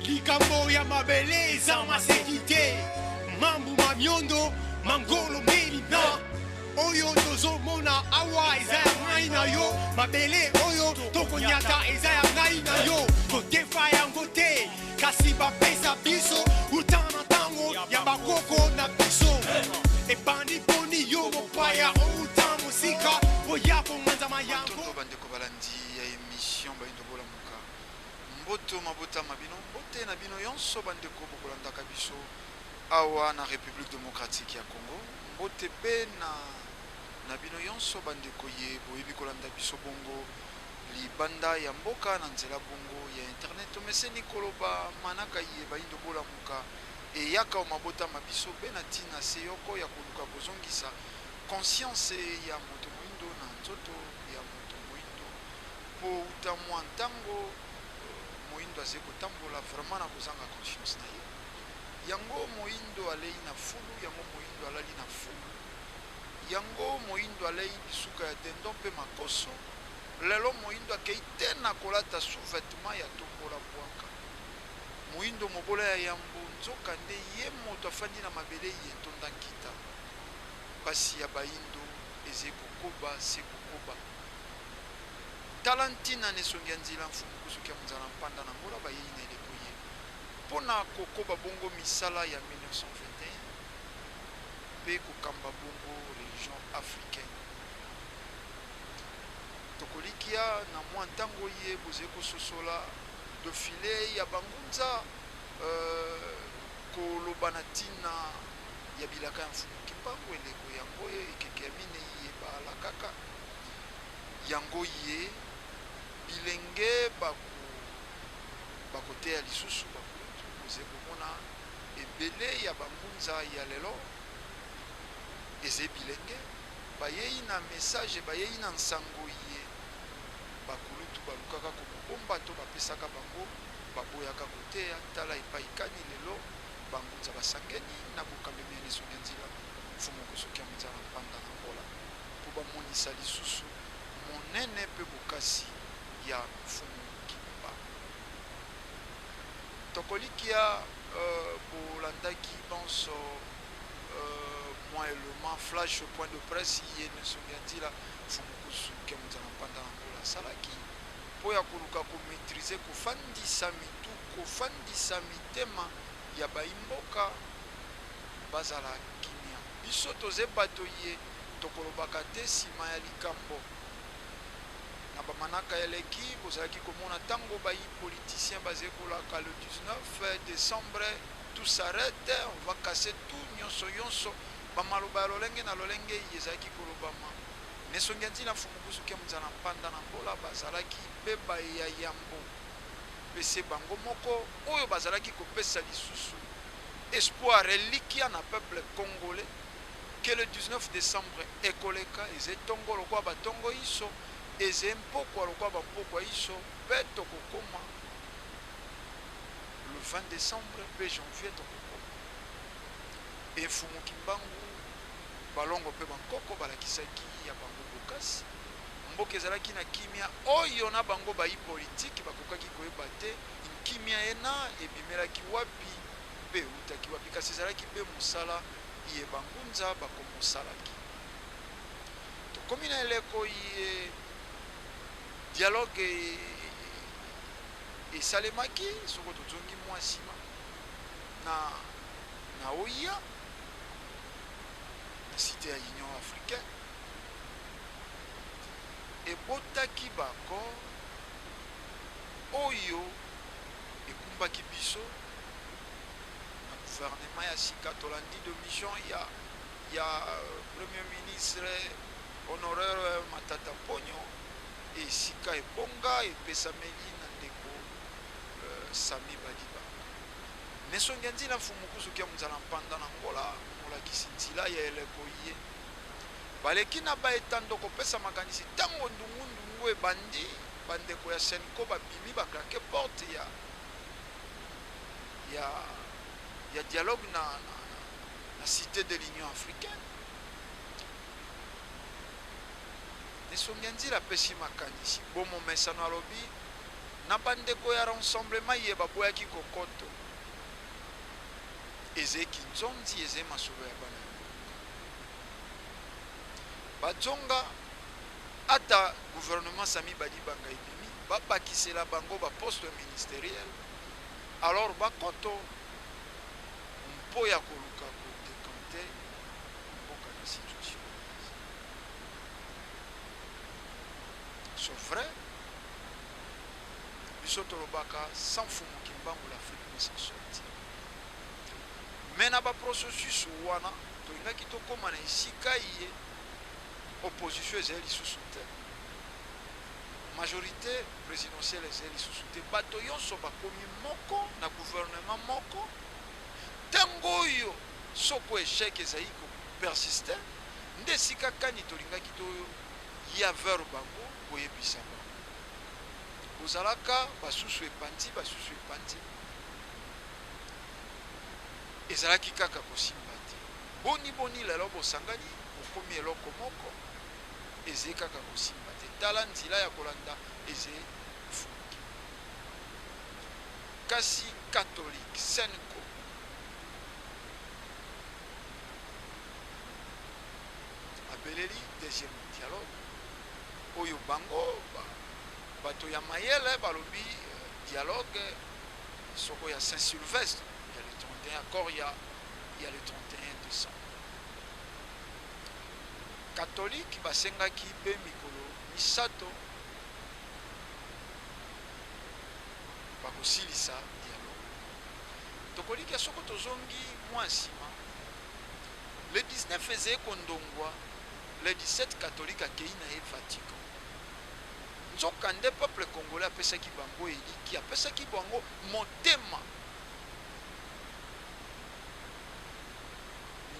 Likambo ya mabeleza masekite mambu mamiondo mangolo melina oyo tozomona awa eza ya ngai na yo mabele oyo tokonyata eza ya ngai na yo totefa yango te kasi bapesa biso utana ntango ya bakoko na biso ebandi poni yo mopaya outa mosika oya komanzama yango bandeko balandi ya émission baindobola muka mboto mabota mabino mbote na bino yonso bandeko bokolandaka biso awa na République démocratique ya Congo mbote pe na bino yonso bandeko ye boyebi kolanda biso bongo libanda ya mboka na nzela bongo ya internet meseni koloba manaka ye baindobola muka eyaka mabota mabiso be na tina seyoko ya koluka kozongisa conscience ya moto moindo na nzoto ya moto moindo po utamwa ntango moindo aze kotambola vraiment na kozanga conscience na ye yango moindo alei na fulu yango moindo alali na fulu yango moindo alei bisuka ya dendon mpe makoso lelo moindo akei te na kolata sous-vêtement ya tombola bwaka moindo mobola ya yambo nzoka nde ye moto afandi na mabele ye etonda nkita pasi ya baindo eze kokoba se kokoba talantina nesongi ya nzela mfumu kusuki ya monzala mpanda na ngola bayei na eleko ye mpona kokoba bongo misala ya 1921 mpe kokamba bongo religion africaine tokolikia na mwa ntango ye boze kososola dofile ya bangunza koloba na ntina ya bilaka ya mfumu kimbangu eleko yango ekeke ya mine ye baala kaka yango ye bilenge bakoteya lisusu bakulutu boze komona ebele ya bangunza ya lelo eze bilenge bayei na message bayei na nsango ye bakulutu balukaka komobomba to bapesaka bango baboyaka koteya tala epai kani lelo bangunza basangeni na bokambemi ya nesongi ya nzela mfumu kosoki ya monzala mpanda na ngola mpo bamonisa lisusu monene mpe bokasi ya mfumu kimba tokolikia bolandaki bonso mwa elema flash au point de presse ye nesongi ya nzela mfumu kosoki ya monzala mpanda na ngola asalaki mpo ya koluka komaîtrise kofandisa mitu kofandisa mitema ya baimboka bazala kimia biso toze bato ye tokolobaka te nsima ya likambo na bamanaka eleki bozalaki komona ntango bayi politicien bazekolaka le 19 décembre tout s'arrête on va casser tout nyonso yonso bamaloba ya lolenge na lolenge ezalaki kolobama nesongi ya ntina mfumu kusuki ya monzala mpanda na mbola bazalaki mpe baya yambo pese bango moko oyo bazalaki kopesa lisusu espoir reliquia na peuple congolais que le 19 décembre ekoleka eze tongo lokwa batongo iso eze mpokwa lokwa bampokwa iso mpe tokokoma le 20 décembre mpe janvier tokokoma efumu kimbangu balongo mpe bankoko balakisaki ya bango bokasi mboka ezalaki na kimia oyo na bango bayi politike bakokaki koyeba te kimia ena ebimelaki wapi mpe eutaki wapi kasi ezalaki mpe mosala ye bangunza bakomosalaki tokomi na eleko ye dialogue esalemaki soko tozongi mwa nsima na oya na cité ya union africaine ebotaki bakor oyo ekumbaki biso na gouvernement ya sika tolandi de mission ya premier ministre honoraire Matata Ponyo esika ebonga epesameli na ndeko Sami Badiba nesonge nzila mfumu kuzukia mzala mpanda na ngola molakisi nzila ya eleko ye baleki na baetando kopesa makanisi ntango ndungu ebandi bandeko ya Senko babimi baklake porte ya dialogue na cité de l'Union africaine. Nesonge nzila apesi makanisi bomo mesano alobi na bandeko ya rassemblement ye baboyaki kokoto ezeki nzonzi eze masolo ya bana bajonga ata gouvernement Sami Badibanga ebimi babakisela bango baposte ministériel alors bakoto mpo ya koluka kodekante mboka na situation c'est vrai biso tolobaka sans fumu kimbangu l'Afrique ne s'en sortir mais na baprocessus wana tolingaki tokóma na esika ye opposition ezali lisusu te majorité présidentielle ezali lisusu te bato nyonso bakomi moko na gouvernement moko ntango oyo soko échec ezali kopersiste nde esika kani tolingaki toya vers bango koyebisa bango ozalaka basusu epandi ezalaki kaka kosimba te boni lelo bosangani okomi eloko moko eze kaka kosimba te tala nzela ya kolanda eze fuki kasi catholique Senko abeleli deuxième dialogue oyo bango bato ya mayele balobi dialogue soko ya Saint-Sylvestre il y a le 31 accord il y a le 31 décembre catholique basengaki pe mikolo misato bakosilisa dialogue tokoliki ya soko tozongi mwa nsima le 19 eze kondongwa le 17 catholique akei na ye Vatican nzoka nde peuple congolais apesaki bango eliki apesaki bango motema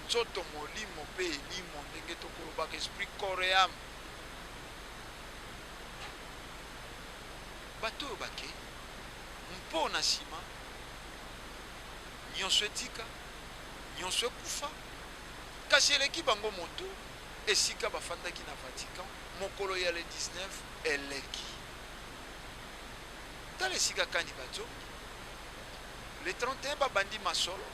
nzoto molimo mpe elimo ndenge tokolobaka esprit coréam bato oyo bakei mpo na nsima nyonso etika nyonso ekufa kasi eleki bango moto esika bafandaki na Vatican mokolo ya le 19 eleki tala esika kani bazongi le 31 babandi masolo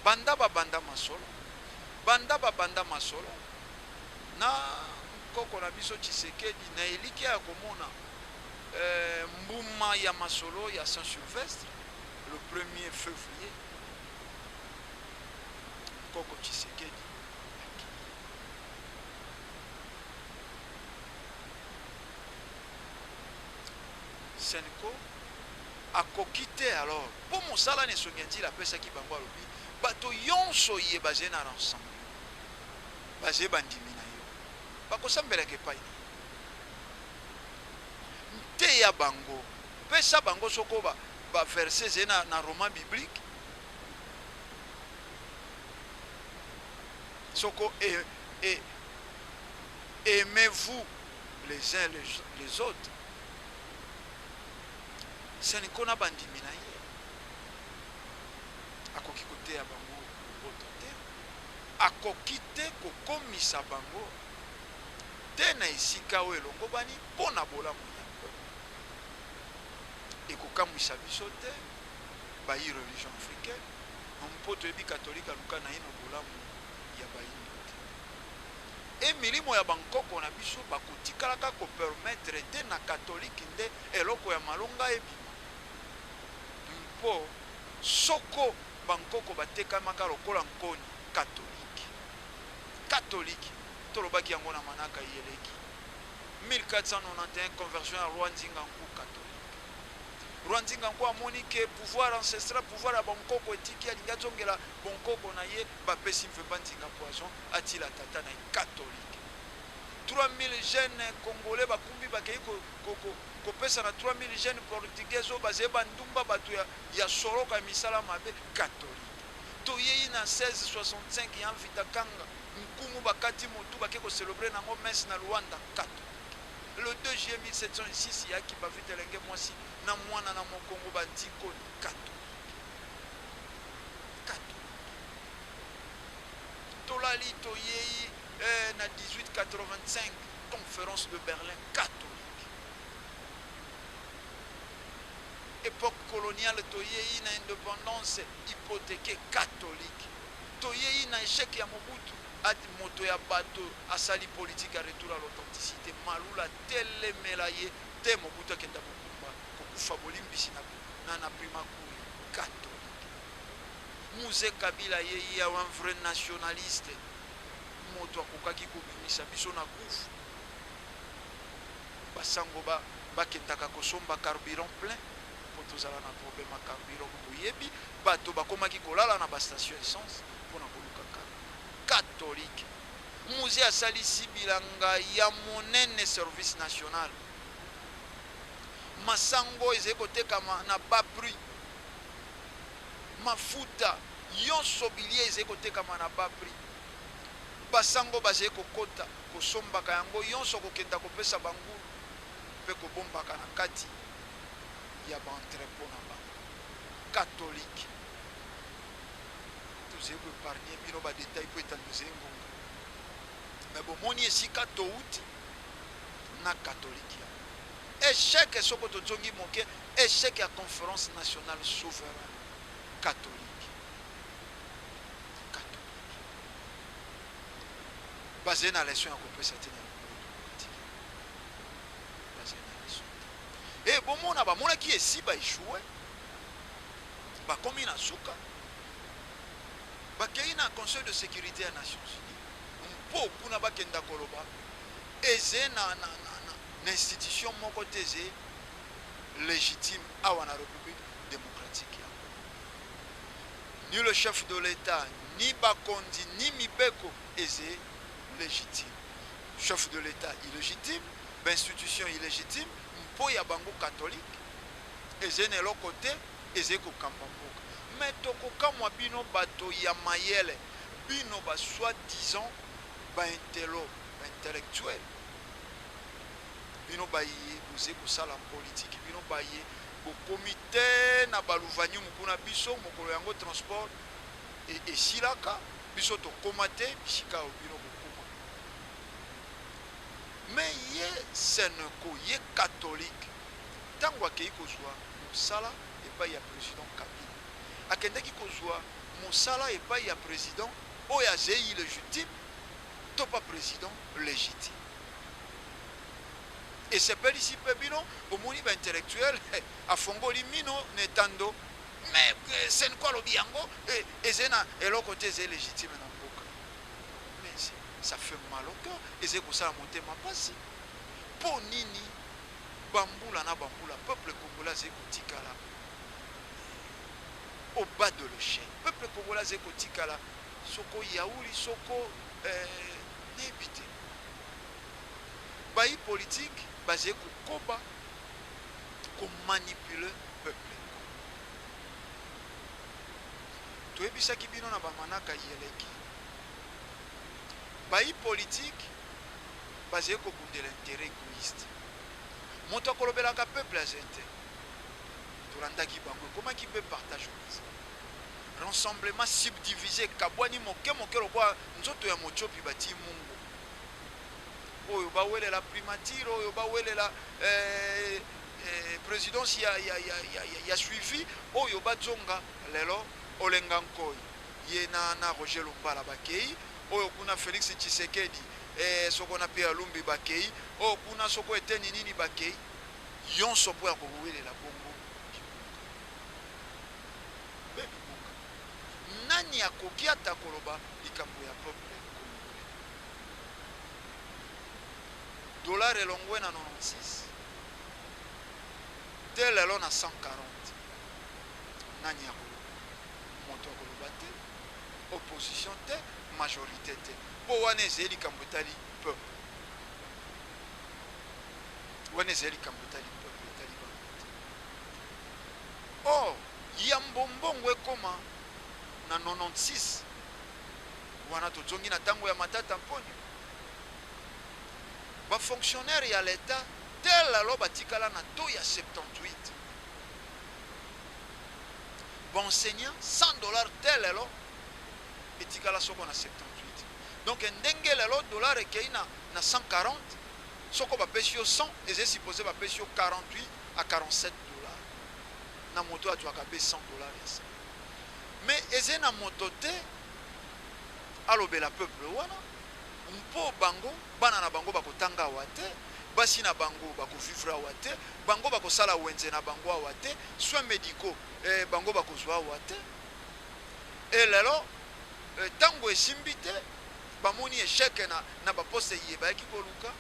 banda babanda masolo na koko na biso Tshisekedi na eliki ya komona mbuma ya masolo ya Saint-Sylvestre le 1er février koko Tshisekedi Senko akoki te alors po mosala nesongi nzila apesaki bango alobi bato yonso ye baze na ensemble baze bandimi na yo bakosambelaka epai nte ya bango pesa bango soko baverse eze na roman biblique soko aimez-vous les uns les autres Senko na bandimi na ye akoki koteya bango boto te akoki te kokomisa bango te na esika oyo elongobani mpo na bolamu ya peuple ekokamwisa biso te bayi religion africaine mpo toyebi katolike aluka na ye na bolamu ya bayindo te e milimo ya bankoko na biso bakotikalaka kopermettre te na katolike nde eloko ya malonga ebima mpo soko bankoko batekamaka lokola nkoni catholique tolobaki yango na manaka yeleki 1491 conversion ya Rwanzinganku catholique Rwanzinganku amoni ke pouvoir ancestral pouvoir ya bankoko etiki alingi azongela bankoko na ye bapesi mfemba nzinga poison atila tata na ye catholique 3000 jeunes congolais bakumbi bakei kopesa na 3000 jeunes portugais oyo bazali bandumba bato ya soroka ya misala mabe catholique. Toyei na 1665 ya mvita kanga nkumu bakati motu bake kocelebre nango messe na Luanda catholique. Le 2 juillet 1706 yaki bavita elenge mwasi na mwana na mokongo bandikoni catholique. Tolali toyei na 1885 conférence de Berlin catholique. Époque coloniale toyei na indépendance hypothéquée catholique. Toyei na échec ya Mobutu ati moto ya bato asali politique à retour à l'authenticité malula telemela ye te Mobutu akenda mokumba kokufa bolimbisi na prima kuri catholique. Muse Kabila ye ya un vrai nationaliste moto akokaki kobimisa biso na kufu basango bakendaka kosomba carburant plein po tozala na problème ya carburant boyebi bato bakomaki kolala na bastation essence mpona koluka catholique. Muse asalisi bilanga ya monene service national masango ezali kotekama na bas prix mafuta yonso bilie ezali kotekama na bas prix basango bazali kokota kosombaka yango yonso kokenda kopesa bangulu mpe kobombaka na kati ya baentrepôt na bango catholique. Tozali koépargne bino badetail po etali tozali ngonga me bomoni esika touti na catholique ya échec soko tozongi moke échec ya conférence nationale souveraine catholique. Basé na leçon ya kopesa te na démocratique basé na leçon e bomona bamonaki esi baéchoué bakomi na suka bakei na conseil de sécurité ya Nations Unies mpo kuna bakenda koloba eze na institution moko te eze légitime awa na république démocratique ya ni le chef de l'état ni bakondi ni mibeko eze légitime. Chef de l'État illégitime, institution illégitime, mpo ya bango catholique, ezene lo côté, ezeko kambamboka. Mais tokokamwa bino bato ya mayele, bino ba soi-disant ba intellectuel. Bino ba ye boze kosala politique, bino ba ye bo comité na baluvanyu mukuna biso mokolo yango transport et silaka biso to komate bisika bino. Mais ye seneko ye catholique tango akei kozwa mosala epai ya président Kabila akendeki kozwa mosala epai ya président oyo azei illégitime to pa président légitime esepelisi mpe bino omoni baintellectuel afongoli mino netando mais seneko alobi yango eze na eloko te eze légitime na mboka mais ça fait mal au cœur eze kosala motema pasi mpo nini bambula na bambula peuple congolais azali kotikala au bas de l'échelle peuple congolais azali kotikala soko yauli soko nayebi te bayi politique bazali kokoba komanipule peuple toyebisaki bino na bamanaka yeleki bayi politique bazali kobundela intérêt égoïste moto akolobelaka peuple azali te tolandaki bango ekomaki mpe partage rassemblement subdivisé kabwani moke moke lokwa nzoto ya mochopi bati mungu oyo bawelela primature oyo bawelela présidence ya suivi oyo bazonga lelo olenga nkoi ye na Roger Lumbala bakei oyo kuna Félix Tshisekedi soko na pe alumbi bakei oyo kuna soko eteni nini bakei yonso po ya kowelela bongo nani akoki ata koloba likambo ya peuple congolais dollar elongwe na 96 te lelo na 140 nani akoloba moto akoloba te opposition te majorité te po wana ezali likambo etali peuple wana ezali likambo etali peuple etali bango. Or ya mbombongo ekoma na 96 wana tozongi na ntango ya Matata Mponyo, bafonctionnaire ya l'État tel alo batikala na taux ya 78, baenseignant $100 tel alo etikala soko na 78. Donc ndenge lelo dollar ekei na 140, soko bapesi yo 100 eze supposé bapesi yo 48 à 47 dollars na moto atwaka be 100 dollars ya sa. Mais eze na moto te alobela peuple wana mpo bango bana na bango bakotanga awa te, basi na bango bakovivre awa te, bango bakosala wenze na bango awa te, soins médicaux bango bakozwa awa te. E lelo tango esimbi te bamoni échec na baposte ye bayaki koluka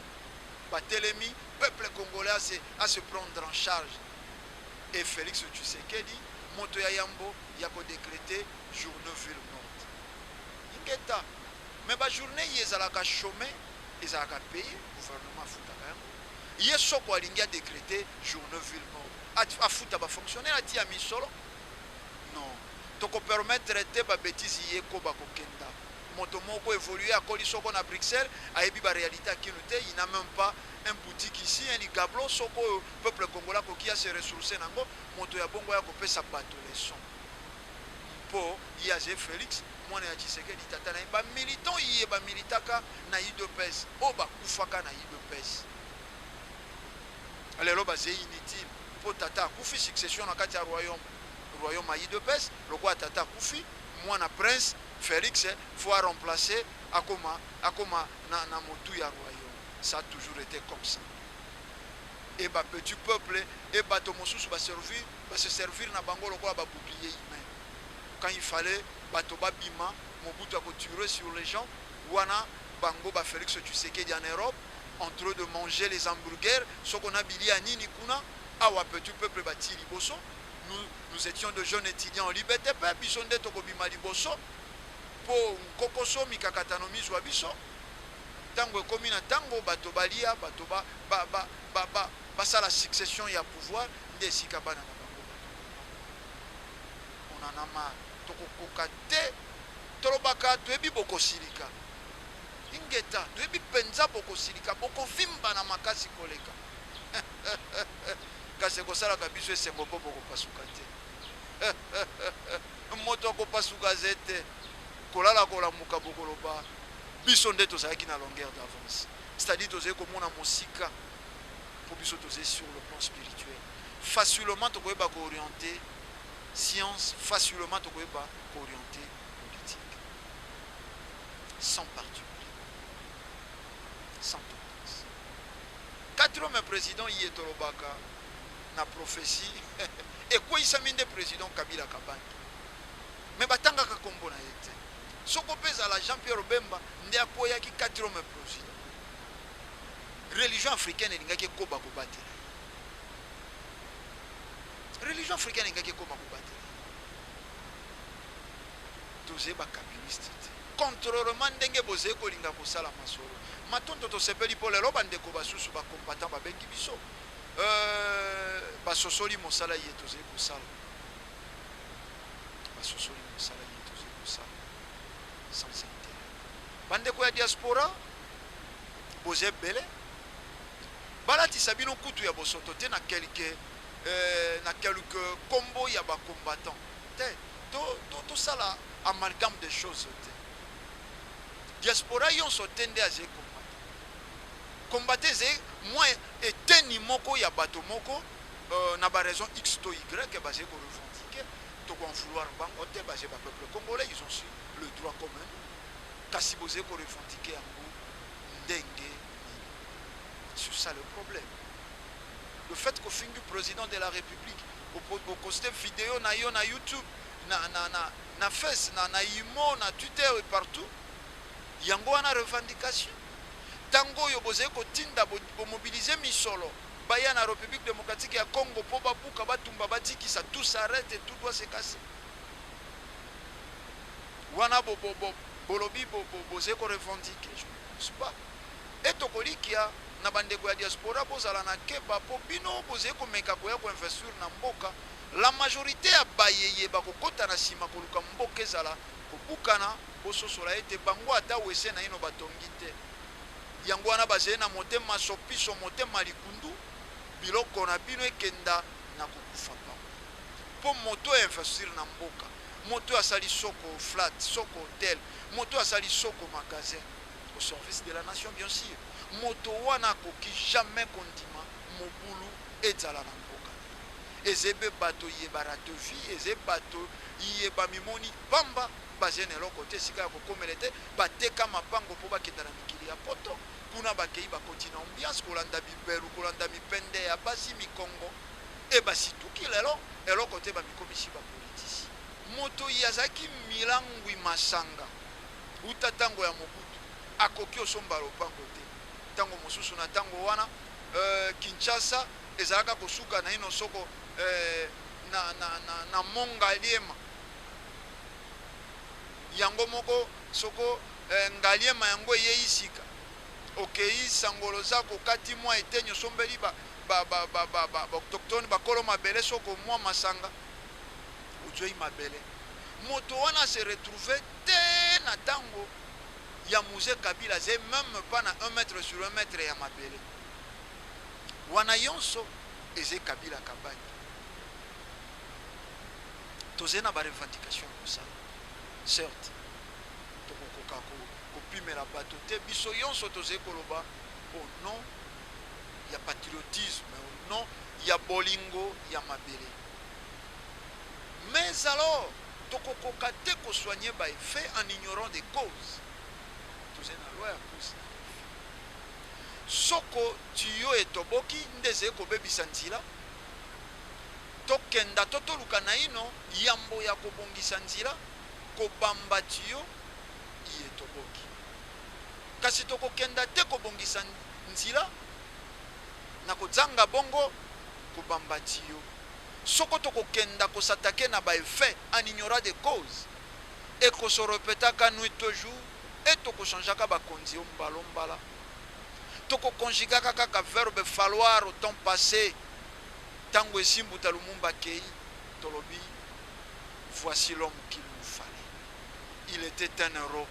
batelemi peuple congolais à se prendre en charge. Et Félix Tshisekedi moto ya yambo ya ko décréter journée ville morte ingeta. Mais ba journée yezalaka chômé ezalaka payé gouvernement futaka yango ye soko alingi décréter journée ville morte afuta ba fonctionnaire ati ya misolo. Non, toko permettre te ba bêtise ye ko ba kokenda moto moko évoluer akoli soko na Bruxelles ayebi ba réalité akinu te, il n'a même pas un boutique ici, un gablo soko peuple congolais qui a se ressourcer nango moto ya bongo ya kopesa bato leçon po yaze Félix mwana ya Tshisekedi tata na ba militant yi ba militaka na UDPS o ba kufaka na UDPS alelo ba c'est inutile po tata kufi succession na kati ya royaume ya UDPS lokwa tata kufi mwana prince Félix faut remplacer akoma na motu ya royaume. Ça a toujours été comme ça. Et bah petit peuple et bah tomosusu va se servir na bango lokola ba bouclier humain. Quand il fallait bah to ba bima Mobutu a tirer sur les gens wana bango ba Félix Tshisekedi en Europe en train de manger les hamburgers ce qu'on a bili à nini kuna awa petit peuple ba ti liboso. Nous étions de jeunes étudiants en liberté pe biso nde to ko bima liboso po kokoso mikakatano mizwa biso. Tango ekomi na tango bato balia bato basala succession ya pouvoir nde esika bana na bango. On en a marre tokokoka te tolobaka toyebi bokosilika ingeta toyebi penza bokosilika bokovimba na makasi koleka kasi ekosalaka biso esengo mpo bokopasuka te moto akopasuka ze te kolala kolamuka bokoloba biso nde tozalaki na longueur d'avance, c'est-à-dire tozali komona mosika po biso tozali sur le plan spirituel facilement tokoyeba koorienter science, facilement tokoyeba koorienter politique sans parti pris, sans tendance. 4e président yi etolobaka na prophétie ekweyisami nde président Kabila Kabange mais batangaka kombo na ye te. Soko pesa la Jean-Pierre Bemba nde akoyaki 4e président. Religion africaine elingaki koba kobatela. Religion africaine elingaki koba kobatela. Toze ba kabiliste te. Contrairement ndenge boze ko linga kosala masolo. Matondo to sepeli po lelo bandeko basusu ba combattant ba bengi biso. Ba sosoli mosala ye toze kosala. Ba sosoli mosala ye toze kosala. Sans intérêt. Bandeko ya diaspora boze bele balati sabino kutu ya bosoto te na quelques combo ya ba combattant te to sala amalgame de choses te diaspora yon so tende aze combattre ze moins eteni moko ya bato moko na ba raison X to Y basé ko revendiquer to ko vouloir bango te basé ba peuple congolais ils ont su le droit commun kasi bosé ko revendiquer yango ndenge. C'est ça le problème. Le fait que fingi président de la République au poster vidéo na yo na YouTube na face na imo na Twitter et partout yango wana revendication tango yo bosé ko tinda bo mobiliser misolo baya na République démocratique ya Congo po babuka batumba badiki ça tout s'arrête et tout doit se casser wana bolobi bosé ko revendiquer je ne pense pas et tokolikia na bandeko ya diaspora bozala na keba po bino boze komeka koya ko investir na mboka. La majorité ya bayeye bakokota na sima koluka mboka ezala kobukana bososola ete bango ata wese na ino batongi te. Yango wana bazali na motema sopiso motema likundu biloko na bino ekenda na kokufa bango. Po moto ya investir na mboka, moto asali soko flat, soko hotel, moto asali soko magasin au service de la nation bien sûr. Moto wana koki jamais kondima mobulu ezala na mboka. Ezebe bato yebara de vie, ezebe bato yeba mimoni pamba bazene loko te sika ko komelete bateka mapango po bakenda na mikili ya poto. Kuna bakei bakoti na ambiance kolanda biberu kolanda mipende ya basi mikongo e basituki lelo eloko te ba mikomisi ba politisi. Moto yazaki milangwi masanga uta tango ya Mobutu akoki osomba lopango te. Tango mosusu na tango wana Kinshasa ezalaka kosuka na ino soko na monga liema yango moko soko ngaliema yango yeisika okei sangolo zako kati mwa etenyo sombeli ba autochtone bakolo mabele soko mwa masanga ujoi mabele. Moto wana se retrouver te na tango ya musée Kabila ze même pas na 1 mètre sur 1 mètre ya mabele wana yonso eze Kabila kabani tozena ba revendication comme ça certes tokokoka kopimela bato te biso yonso toze koloba au nom ya patriotisme au nom ya bolingo ya mabele. Mais alors tokokoka te ko soigner ba effet en ignorant des causes. Tozena loi ya cause soko tiyo etoboki ndeze kobebisa nzila tokenda totoluka na ino yambo ya kobongisa nzila kobamba tiyo etoboki kasi tokokenda te kobongisa nzila na kozanga bongo kobamba tiyo soko tokokenda kosatake na ba effet en ignorant des causes et ko se répétaka nuit toujours et tokochangeaka bakonzi ombalombala tokokonjigaka kaka verbe falloir au temps passé tango esimbuta Lumumba kei tolobi voici l'homme qu'il nous fallait. Il était un héros.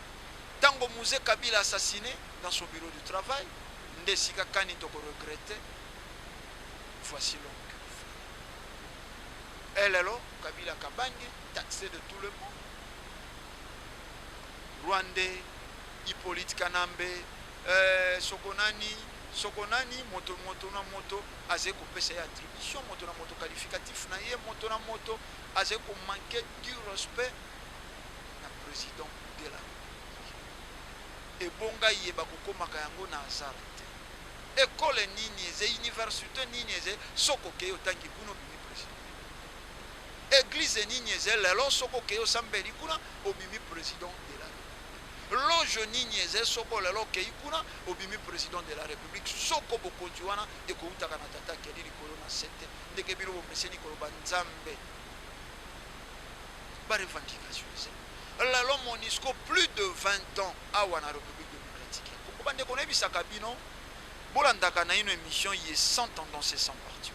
Tango Musée Kabila assassiné dans son bureau du travail ndesika kani toko regretter voici l'homme qu'il nous fallait. Elelo Kabila kabange taxé de tout le monde. Rwandais Hippolyte Kanambe Sokonani moto aze kopesa ya attribution moto na moto qualificatif na ye moto na moto aze ko manquer du respect na président de la République. Et bonga yeba kokomaka yango na hasard te. École nini eze université nini eze soko ke otangi kuno bimi président. Église nini eze lelo soko ke osambeli kuna obimi président de la République. Lojo nini eze soko lelo ke ikuna obimi président de la République soko bokonzi wana ekoutaka na tata keli likolo na sete ndeke biro bomeseni koloba nzambe ba revendication eze lelo Monisco plus de 20 ans awa na République démocratique koko bande konebisaka bino bolandaka na ino émission ye sans tendance et sans parti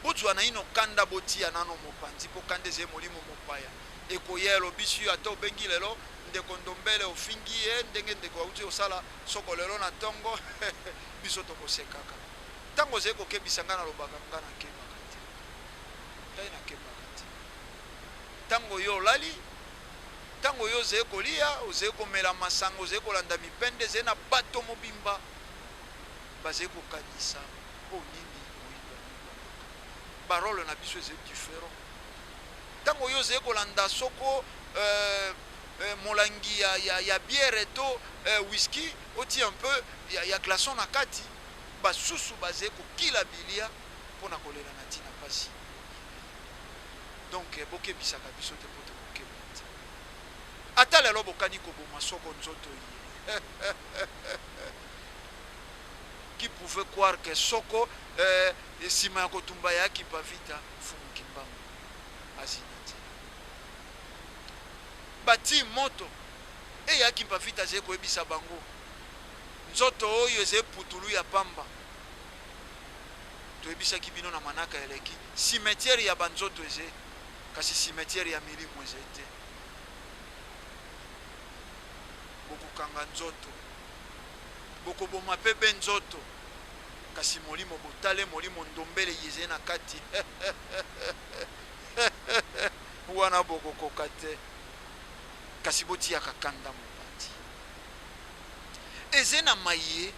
bozwa na ino kanda botia nano mopanzi po kande ze molimo mopaya ekoyelo bisu ata obengi lelo ndeko ndombele ofingi ye ndenge ndeko auti osala soko lelo na tongo biso tokosekaka tango ze kokebisanga na lobaka ngana kebaka te tai na kebaka te tango yo lali tango yo ze kolia oze komela masango ze kolanda mipende ze na bato mobimba baze kokanisa o nini oiba parole na biso ze différent tango yo ze kolanda soko molangi ya bière to whisky oti un peu ya glaçon na kati basusu baze ko kila bilia pona kolela na tina pasi donc boke bisaka biso te poto boke bati ata lelo bokani ko boma soko nzoto yi qui pouvait croire que soko sima ya kotumba ya ki pavita fumu kimbango azina bati moto e ya ki pavita ze ko ebisa bango nzoto oyo eze putulu ya pamba toyebisaki bino na manaka eleki cimetière ya banzoto eze kasi cimetière ya milimo eze te bokokanga nzoto bokoboma mpe be nzoto kasi molimo botale molimo ndombele yeze na kati wana bokokoka te kasi botiaka kanda mopati eze na maye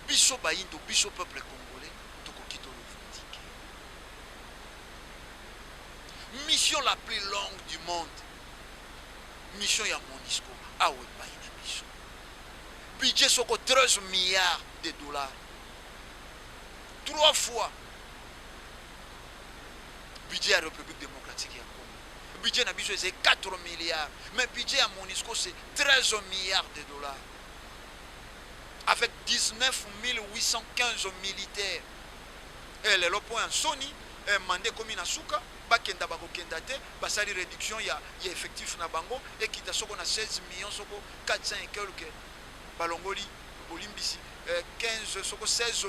biso bayindo biso peuple congolais tokoki tolevendike mission la plus longue du monde mission ya MONUSCO awe epai na biso budget soko 13 milliards de dollars 3 fois budget ya République démocratique ya Congo. Budget na biso c'est 4 milliards. Mais budget à MONUSCO c'est 13 milliards de dollars. Avec 19 815 militaires. Et le point en Sony, mandé comme une souka, bakenda bakokenda te, basali réduction ya effectif na bango et qui ta soko na 16 millions soko 400 et quelques balongoli bolimbisi 15 soko 16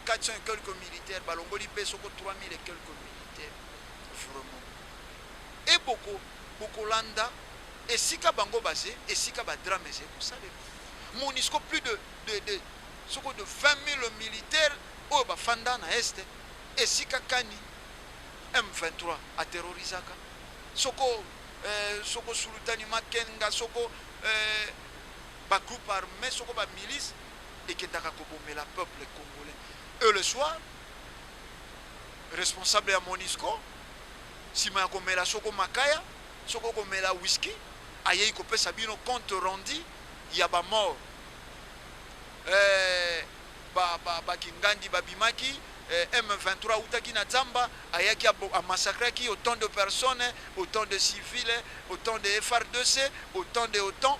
400 et quelques militaires balongoli be soko 3 000 et quelques militaires vraiment et beaucoup landa et sika bango basé et sika ba drame c'est pour ça MONUSCO plus de soko de 20 000 militaires au ba fanda na est et sika kani M23 a terrorisaka soko soko sultani makenga soko ba groupe armé soko ba milice et qui est la peuple congolais. Et le soir, responsable à MONUSCO, si ma komela soko makaya, soko komela whisky, aye ko pe sabino compte rendu, ya ba mort. Ba kingandi babimaki, M23 utaki na Zamba, ayaki a massacré qui autant de personnes, autant de civils, autant de FR2C, autant de OTAN,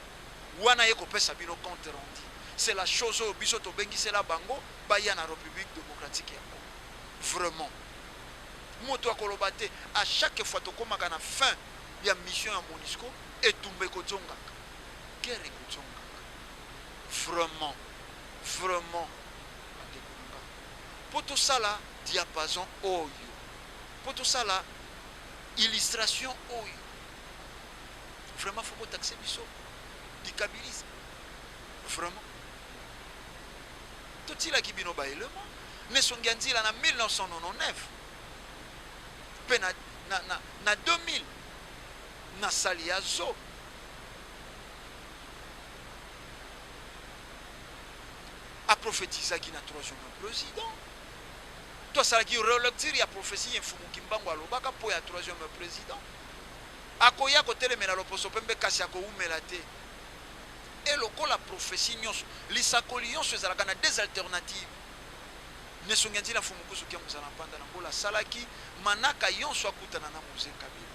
wana ye ko pe sabino compte rendu. C'est la chose au bisoto bengi c'est la bango baya na République démocratique ya Congo. Vraiment. Moto akolobate à chaque fois to komaka na fin ya mission ya MONUSCO et tumbe ko zonga. Guerre ko zonga. Vraiment. Vraiment. Poto sala diapason oyo. Poto sala illustration oyo. Vraiment faut pas taxer biso du kabilisme. Vraiment. Tout il a qui bino baillement. Ne sont gandis en 1999. Pe na 2000. Na saliazo. A prophétisé qui na troisième président. Toi ça qui relecture ya prophétie infumu kimbango alobaka po ya troisième président. Akoya ko telemena loposo pembe kasi ako umelate. Et le la prophétie nyonso lisakoli nyonso ezalaka na des alternatives ne songenzi na fumukusu kia muzana panda na mbola salaki manaka nyonso akutana na Moïse Kabila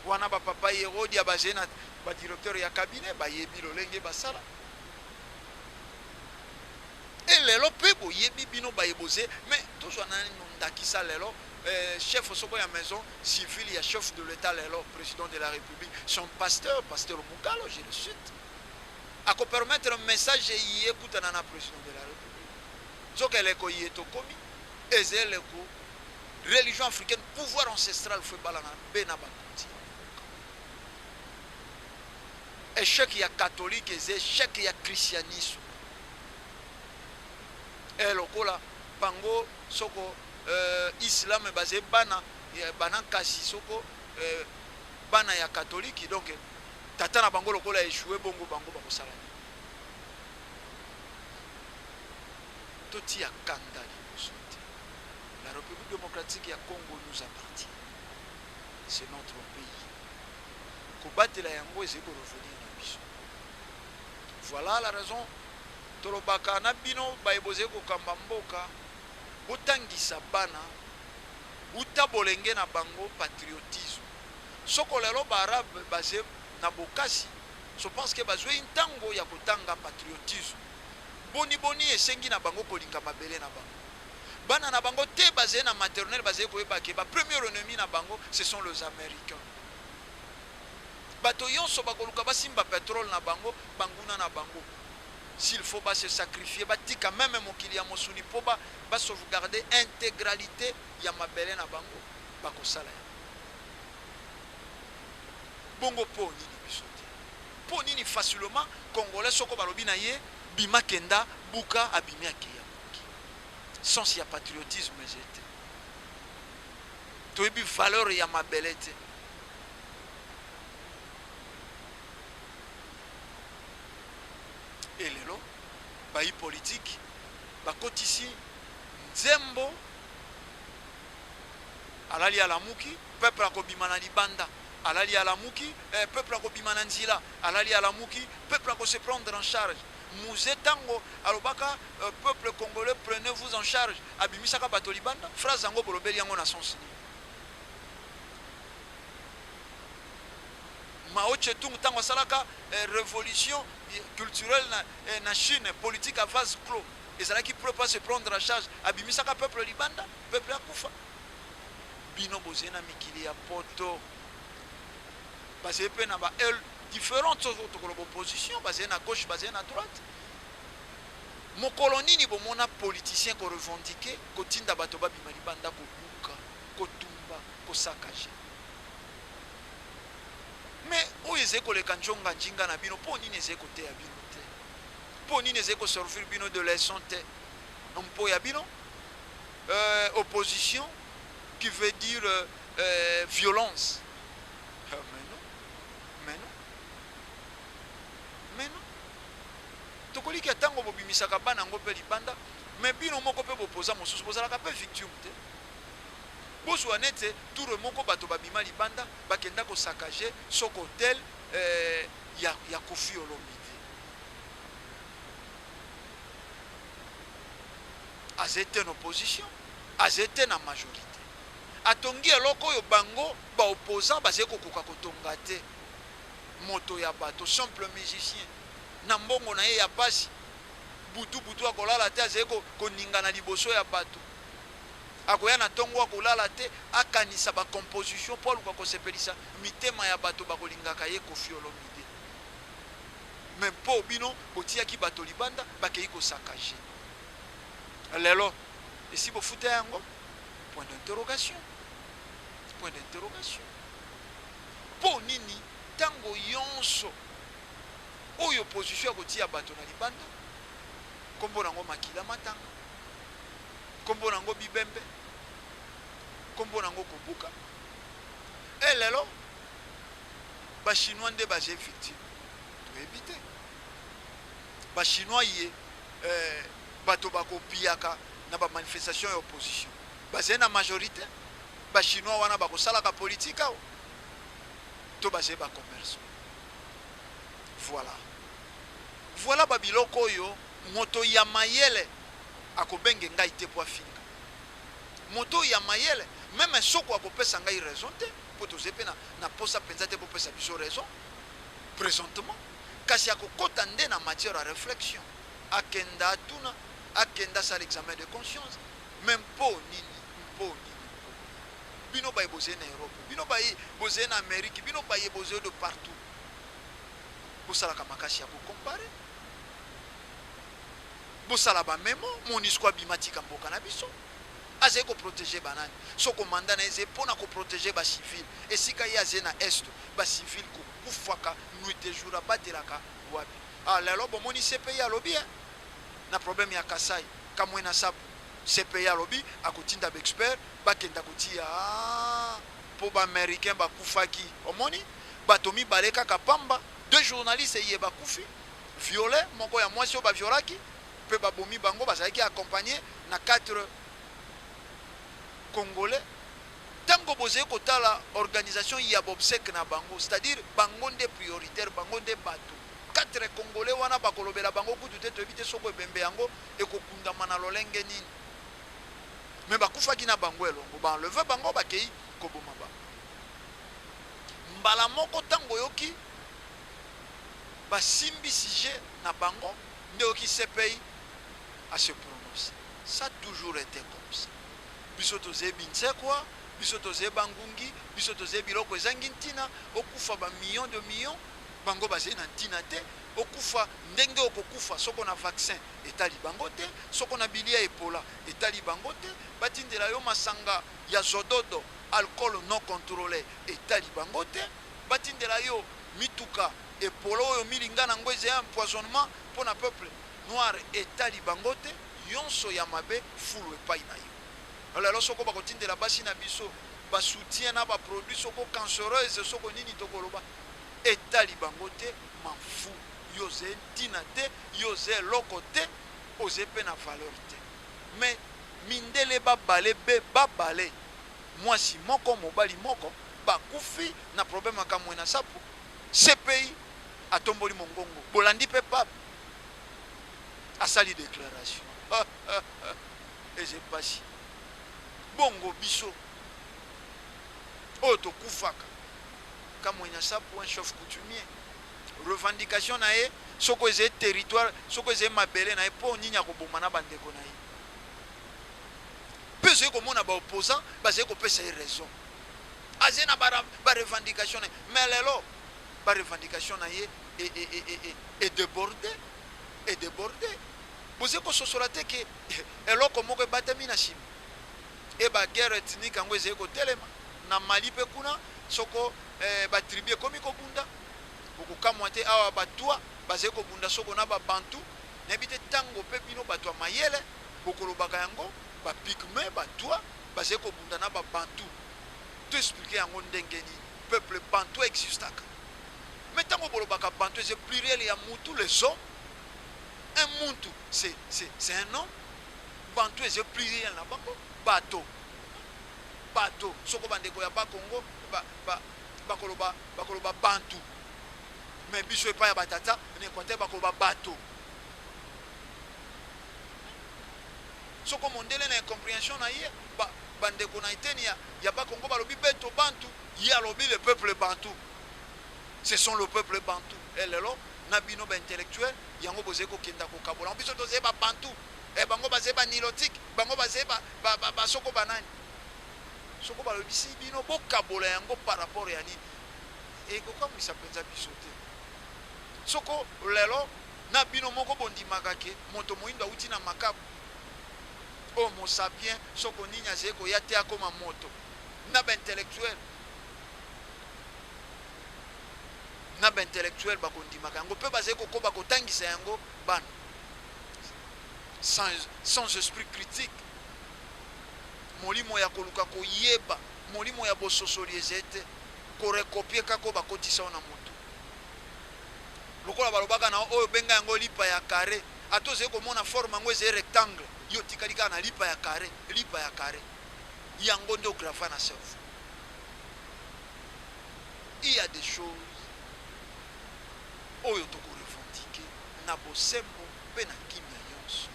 wana ba papa Hérode ya bazena ba directeur ya cabinet ba yebi lolenge basala et lelo pebo yebi bino ba yeboze mais toujours na ndakisa lelo chef soko ya maison civile ya chef de l'état lelo président de la République son pasteur Mukalo je le cite à permettre un message y écoute na président de la République. Ce qu'elle est koyi to komi, ezele ko religion africaine pouvoir ancestral fait balana bena bakonti. Échec ya catholique et échec ya christianisme. Et lokola bango soko islam basé bana kasi soko bana ya catholique donc tata na bango lokola échoué bongo bango bakosala toti ya kanda libosote la République démocratique ya Congo nous appartient c'est notre pays kobatela yango ezeko revenir na biso voilà la raison tolobaka na bino baeboze kokamba mboka botangisa bana uta bolenge na bango patriotisme soko lelo barabe basé na bokasi je pense que bazwe intango ya kotanga patriotisme boni esengi na bango kolinga mabele na bango bana na bango te basé na maternelle basé koyeba ke ba premier ennemi na bango ce sont les américains bato yonso bakoluka basimba pétrole na bango banguna na bango s'il faut se sacrifier batika même mokili ya mosuni po ba sauvegarder intégralité ya mabele na bango bakosala ya bongo po nini biso te po nini facilement congolais soko balobi na ye bima kenda buka abimi akeya sens ya patriotisme jete toyebi valeur ya mabele te elelo bayi politique bakotisi nzembo alali alamuki peuple akobima na libanda alali alamuki peuple akobima na nzila alali alamuki peuple akose prendre en charge muze tango alobaka peuple congolais prenez-vous en charge abimisaka bato libanda phrase yango bolobeli yango na sens Mao Tse-tung tango asalaka révolution culturelle na Chine politique à vase clos ezalaki pour pas se prendre en charge abimisaka peuple libanda peuple akufa bino bozena mikili ya poto basé pe na ba elle différentes oppositions basé na gauche basé na droite mokolo nini bomona politicien ko revendiquer kotinda bato babima libanda ko buka kotumba ko sakaje mais oyo ezeko leka njonga njinga na bino po nini ezeko te ya bino te po nini ezeko servir bino de leçon te mpo ya bino opposition qui veut dire violence mais non tokoliki atango bobimisaka bana ngo pe libanda mais bino moko pe bopoza mosusu bozalaka pe victime te bozwa nete tour moko bato babima libanda bakenda ko saccager soko hotel ya Koffi Olomide azete en opposition azete na majorité atongi eloko oyo bango ba opposant bazé kokoka kotonga te moto ya bato simple musicien na mbongo na ye ya pasi butu akolala te azé koninga na liboso ya bato akoya na tongo akolala te akanisa ba composition pour luka kosepelisa mitema ya bato bakolingaka ye Koffi Olomide même po bino botiaki bato libanda bakei ko saccager lelo esi bofuta yango point d'interrogation po nini tango yonso oyo opposition akotia bato na libanda kombo nango makila matanga kombo nango bibembe kombo nango kobuka lelo bachinois nde baje victime toyebi te bachinois ye bato bakopiaka na bamanifestation ya opposition baze na majorité bachinois wana bakosalaka politique ao to baze bacommerce voilà babiloko oyo moto ya mayele akobenge ngai te po afinga moto ya mayele même soko akopesa ngai raison te po toze pe na posa penza te po pesa biso raison présentement kasi akokota nde na matière à réflexion akenda atuna akenda sa l'examen de conscience même po nini bino baye bozé na Europe bino baye bozé na Amérique bino baye bozé de partout bosalaka makasi ya kocompare bosala bamemo monisco abimatika mboka na biso azali koprotege banani soko manda na eze mpona koprotege bacivile esika ye aze na este bacivile kokufaka nuit et jour abatelaka wapi lelo bomoni CPI alobi na problème ya Kasai kamwe na sapu CPI alobi akotinda baexpert bakenda kotia po baaméricain bakufaki omoni bato mibale kaka pamba 2 journalistes ye bakufi violé moko ya mwasi oyo baviolaki mpe babomi bango bazalaki accompagné na 4 congolais tango bozali kotala organisation ya bobsek na bango c'est-à-dire bango nde prioritaire bango nde bato 4 congolais wana bakolobela bango kutu te toyebi te soko ebembe yango ekokundama na lolenge nini me bakufaki na bango elongo baenleve bango bakei koboma bango mbala moko tango yoki basimbi sujet na bango nde yoki CPI à se prononcer. Ça a toujours été comme ça. Biso toze binsekwa, biso toze bangungi, biso toze biloko ezangi ntina, okufa ba millions de millions, bango bazali na ntina te okufa ndenge okokufa soko na vaccin etali bango te soko na bilia epola etali bango te batindela yo masanga ya zododo alcool non contrôlé etali bango te batindela yo mituka epola oyo milinga nango ezali empoisonnement mpo na peuple noir etali bango te yonso ya mabe fulu epai na yo lelo soko bakotindela basi na biso basoutien na baproduit soko cancereuse soko nini tokoloba etali bango te mafu yoze ntina te yoze eloko te oze mpe na valeur te mais mindele babale be babale mwasi moko mobali moko bakufi na problème akamwe na sapo CPI atomboli mongongo bolandi mpe pape asali déclaration eze pasi bongo biso oyo tokufaka kamwe na sapo un chef coutumier revendication na ye soko eze territoire soko eze mabele na ye mpo nini akoboma na bandeko na ye mpe ezali komona baopposant bazali kopesa ye raison azali na barevendication na ye mais lelo barevendication na ye edeborde bozali kososola te ke eloko moko ebatami na nsima e baguerre ethnique yango ezali kotelema na Mali mpe kuna soko batribu ekomi kobunda bokokamwa te awa batwa bazali kobunda soko na babantu nayebi te ntango mpe bino bato ya mayele bokolobaka yango bapigme batwa bazali kobunda na babantu to explike yango ndenge nini peuple bantu existaka mais ntango bolobaka bantu eze pluriel ya mutu les hommes un muntu c'est un homme bantu eze pluriel na bango bato soko bandeko ya bakongo bakoloba bantu mais biso epai ya batata na Équateur bakoloba bato soko mondele na incompréhension na ye bandeko na eteni ya bakongo balobi beto bantu ye alobi le peuple bantu ce sont le peuple bantu elelo na bino baintellectuel yango bozali kokenda kokabola biso tozali babantu bango bazali banilotique bango bazali basoko banani soko balobisi bino bokabola yango par rapport ya nini ekokamwisa mpenza biso te soko lelo na bino moko bondimaka ke moto moyindo awuti na makabu homo sapien soko nini azali koya te akoma moto na baintellectuel bakondimaka yango mpe bazali kokoba kotangisa yango bana sans esprit critique molimo ya koluka koyeba molimo ya bososoli ezali te korekopie kako bakotisa na motu lokola balobaka na oyo benga yango lipa ya carré ata ozali komona forme yango ezali rectangle yo tikali kaka na lipa ya carré yango nde ografa na cerveau. Il y a des choses oyo toko revendiquer na bosembo pe na kimia yonso.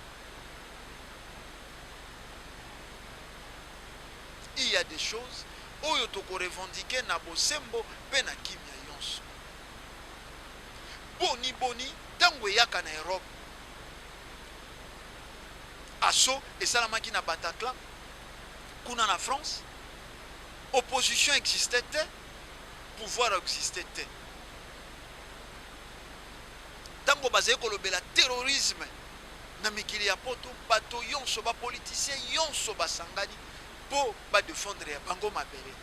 Il y a des choses oyo toko revendiquer na bosembo pe na kimia yonso. Boni tango yaka na Europe aso esalamaki na Bataclan kuna na France opposition existait te pouvoir existait te tango bazali kolobela terrorisme na mikili ya poto bato yonso ba politicien yonso basangani po ba défendre ya bango mabele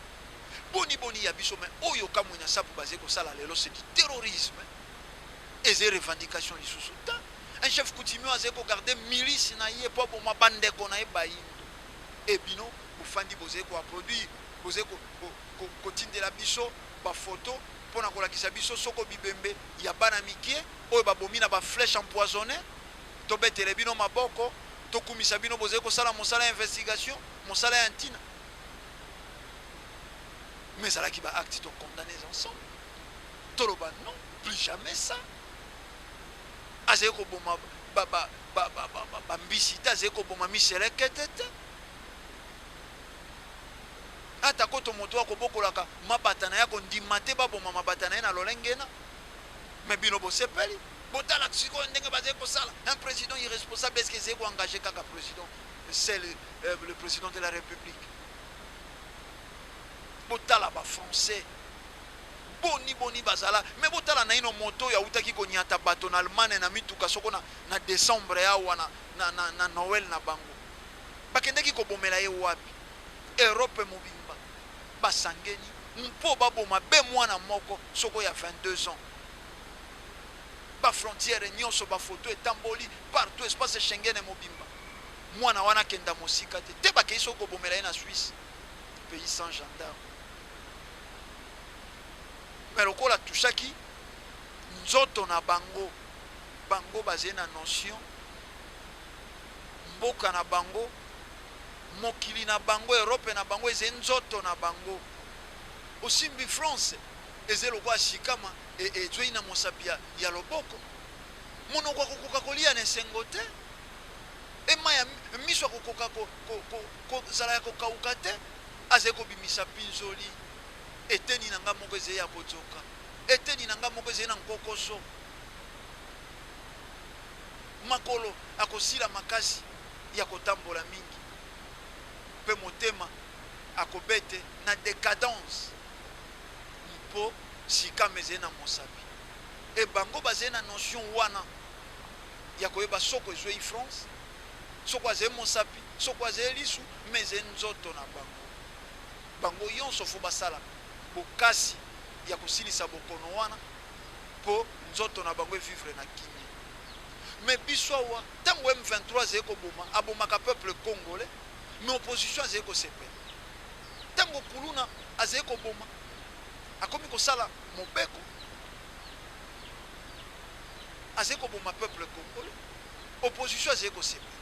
boni ya biso mais oyo kamwe na sapu bazali kosala lelo c'est du terrorisme et des revendications lisusu ta un chef coutumier azali kogarder milice na ye po boma bandeko na ye bayindo ebino bufandi bozali koaproduire bozali kotindela biso bafoto mpona kolakisa biso soko bibembe ya bana mikie oyo babomi na baflèche empoisonné tobetele bino maboko tokumisa bino bozali kosala mosala ya investigation mosala ya ntina mais ezalaki baacte tokondamne ensemble toloba non plus jamais ça azali koboma bambisi te azali koboma miselekete te ata koto moto akobokolaka mabata na ye kondima te baboma mabata na ye na lolengena me bino bosepeli botala sikoyo ndenge bazali kosala un président irresponsable est-ce que ezali koengage kaka président c'est le président de la République botala bafrançais boni bazala me botala na ino moto ya utaki konyata bato na Allemagne na mituka soko na décembre awa na Noël na bango bakendeki kobomela ye wapi Europe mobimba basangeni mpo baboma be mwana moko soko ya 22 ans ba frontière nyonso ba photo etamboli partout espace Schengen mobimba mwana wana kenda mosika te bakei soko kobomela ye na Suisse pays sans gendarme mais lokola tushaki nzoto na bango bazé na notion mboka na bango mokili na bango Europe na bango eze nzoto na bango osimbi France eze lokola shikama ezoi na mosapi ya loboko monoko kokoka kolia na esengo te ema ya miso kokoka kozala ya kokauka te aze kobimisa pinzoli eteni nanga moko eze ya kozoka eteni nanga moko eze na nkokoso makolo akosila makasi ya kotambola mingi pe motema akobete na décadence mpo sikama eze na mosapi e bango baze na notion wana ya koyeba soko ezwei France soko aze mosapi soko aze lisu me eze nzoto na bango yonso fo basala bokasi ya kosilisa bokono wana po nzoto na bango vivre na kimia mais biso awa ntango M23 azali koboma abomaka peuple congolais mais opposition azali kosepela ntango kuluna azali koboma akomi kosala mobeko azali koboma peuple congolais opposition azali kosepela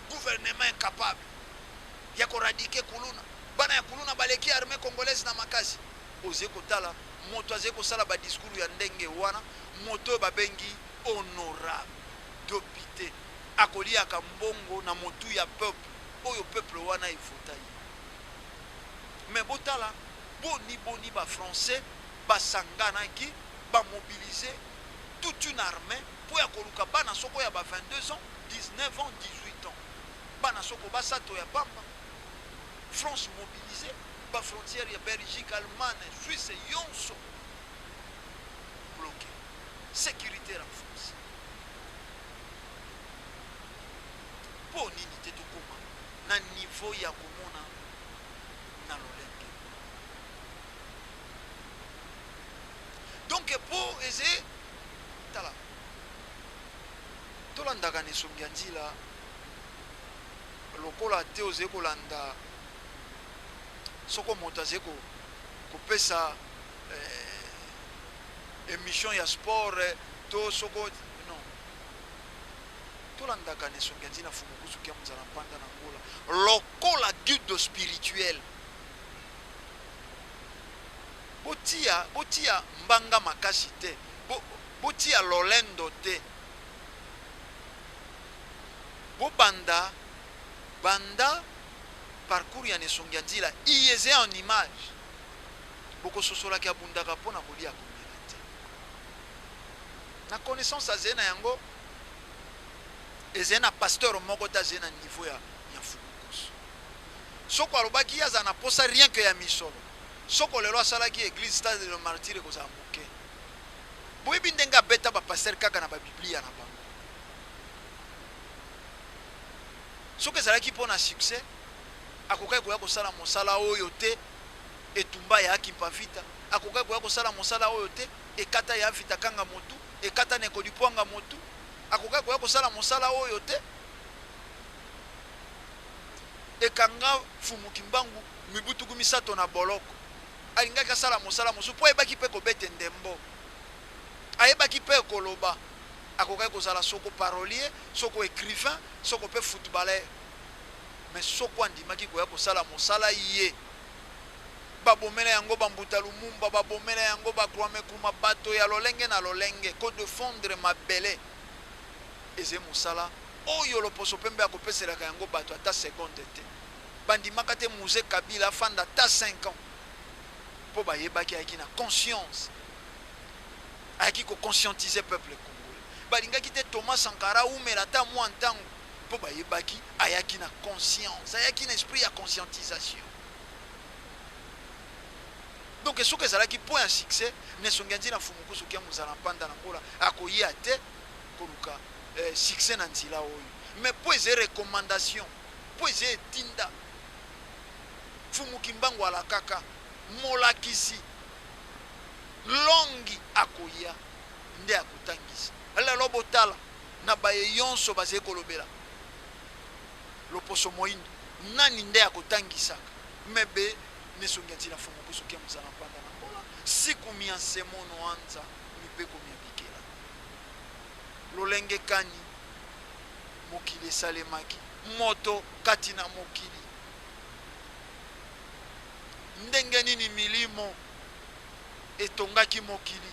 gouvernement incapable ya koradike kuluna bana ya kuluna baleki armée congolaise na makasi oze kotala moto azali kosala ba discours ya ndenge wana moto babengi honorable député akoliaka mbongo na motu ya peuple oyo peuple wana evota ye mais botala boni ba français basanganaki bamobilize toute une armée po ya koluka bana soko ya ba 22 ans 19 ans 18 ans bana soko basato ya pamba France mobilisée ba frontière ya Belgique Allemagne Suisse yonso bloqué sécurité en France po nini te tokoma na niveau ya komona na lolenge donc po eze tala tolandaka na esongi ya nzela lokola te ozali kolanda soko moto azali kopesa émission ya sport to soko non tolandaka na esongi ya nzela fumukusu kia mozala mpanda na ngola lokola guide spirituel botia mbanga makasi te botia lolendo te bobanda parcours ya nesongi ya nzela iyeze en image bokososolaki abundaka mpona kolia komela te na connaissance azali na yango ezali na pasteur moko te azali na niveau ya fumukusu soko alobaki aza na posa rien que ya misolo soko lelo asalaki église stade de martyre kozala moke boyebi ndenge abeta bapaster kaka na babiblia na bango soki ezalaki mpo na succès akokaki koya kosala mosala oyo te etumba ya akimpa vita akokaki koya kosala mosala oyo te ekata ya vita kanga motu ekata na ekolipwanga motu akokaki koya kosala mosala oyo te ekanga fumuki mbangu mibutuku misato na boloko alingaki asala mosala mosusu mpo ayebaki mpe kobete ndembo ayebaki mpe koloba akokaki kozala soko parolier soko écrivain soko mpe footballeur mais soko andimaki koya kosala mosala ye babomela yango bambuta lumumba babomela yango bakwame kuma bato ya lolenge na lolenge kodefendre mabele eze mosala oyo loposo pembe akopeselaka yango bato ata seconde te bandimaka te Musée Kabila afanda ata 5 ans mpo bayebaki ayaki na conscience ayaki kokonscientize peuple congolais balingaki te Thomas Sankara umela ata mwa ntango mpo bayebaki ayaki na conscience ayaki na esprit ya conscientisation donc soki ezalaki point ya succès nesongi ntina fumukusu kia mozala mpanda na ngola akoya te koluka succès na nzela oyo mais po eza recommandation po eza etinda fumuki mbangu ala kaka molakisi longi akoya nde akotangisa lelo botala na baye yonso bazali kolobela loposo moyindo nani nde akotangisaka mebe nesongi ntina fumukusu kia mozala mpanda na ngola siku miansemono anza mipeko miabikela lolenge kani mokili esalemaki moto kati na mokili ndenge nini milimo etongaki mokili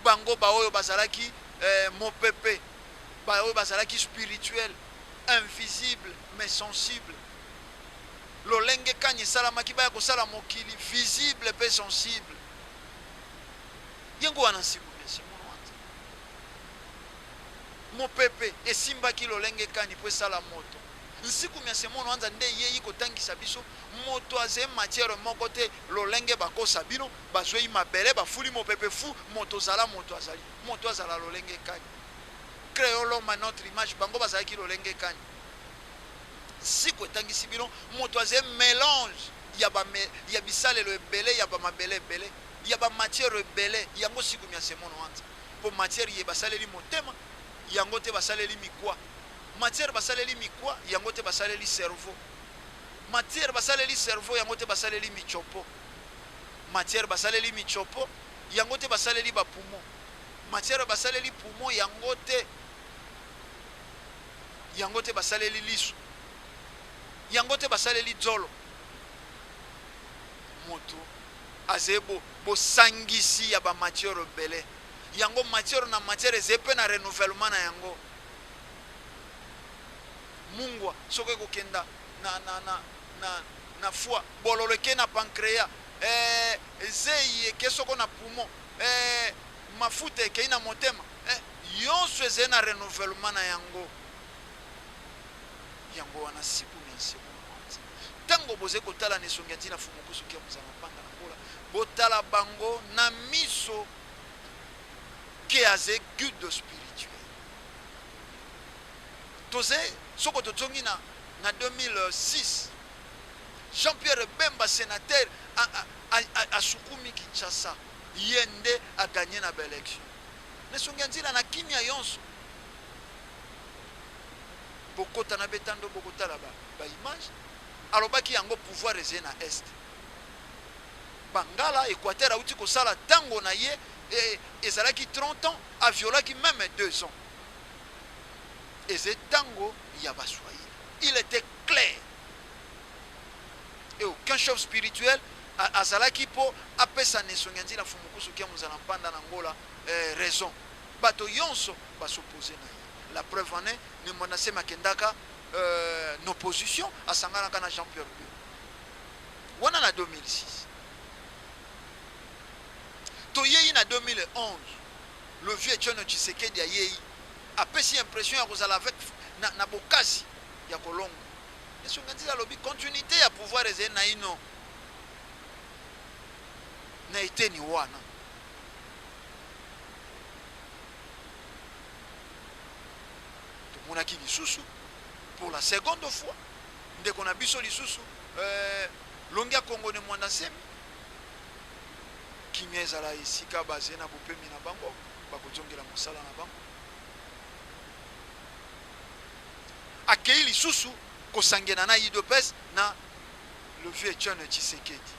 bango baoyo bazalaki mopepe baoyo bazalaki spirituel invisible mais sensible lolenge kani esalamaki baya kosala mokili visible pe sensible yango wana nsiku mesemono wanza mopepe esimbaki lolenge kani po esala moto nsiku mesemono wanza nde yeyi kotangisa biso moto aze matière moko te lolenge bakosa bino bazwei mabele bafuli mopepe fu moto azala lolenge kani créons l'homme à notre image bango bazalaki lolenge kani siku etangisi bino moto aze mélange ya bisalelo ebele ya bamabele ebele ya bamatière ebele yango siku mesemono wanza po matière ye basaleli motema yango te basaleli mikwa matière basaleli mikwa yango te basaleli cerveau matière basaleli cerveau yango te basaleli michopo matière basaleli michopo yango te basaleli bapumo matière basaleli pumo yango te basaleli liso yango te basaleli dzolo moto azebo bosangisi ya bamatière ebele yango matière na matière ezepe na renouvellement na yango mungwa soki kokenda na foi bololo eke na pancréas zei eke soko na poumon mafuta ekei na motema yonso ezali na renouvellement na yango wana siku mensemono ntango bozali kotala nesongi ntina fumukusu kia mozala mpanda na ngola botala bango na miso ke aze guide spirituel toze soko tozongi na 2006 Jean-Pierre Bemba sénateur asukumi Kinshasa yende a gagné na élection nesongi ntina na kimia yonso bokota na betando bokotala ba image alobaki yango pouvoir eze na est bangala Équateur auti kosala tango na ye ezalaki 30 ans aviolaki même 2 ans eze tango ya baswahili il était clair et aucun chef spirituel azalaki po apesa nesongi ntina fumukusu kia mozala mpanda na ngola raison bato yonso basopose na ye la preuve en est ne monase makendaka n'opposition asanganaka na Jean-Pierre Bemba wana na 2006 toyei na 2011 le vieux John Tshisekedi ayei apesi impression ya kozala avec na bokasi ya kolongo nesongi ntina lobi continuité ya pouvoir ezali na ino na eteni wana tomonaki lisusu pour la seconde fois ndeko na biso lisusu longi ya Kongo ne mwana nsemi kimia ezala esika baze na bopemi na bango bakozongela mosala na bango akei lisusu kosangena na UDPS na le vieux John Tshisekedi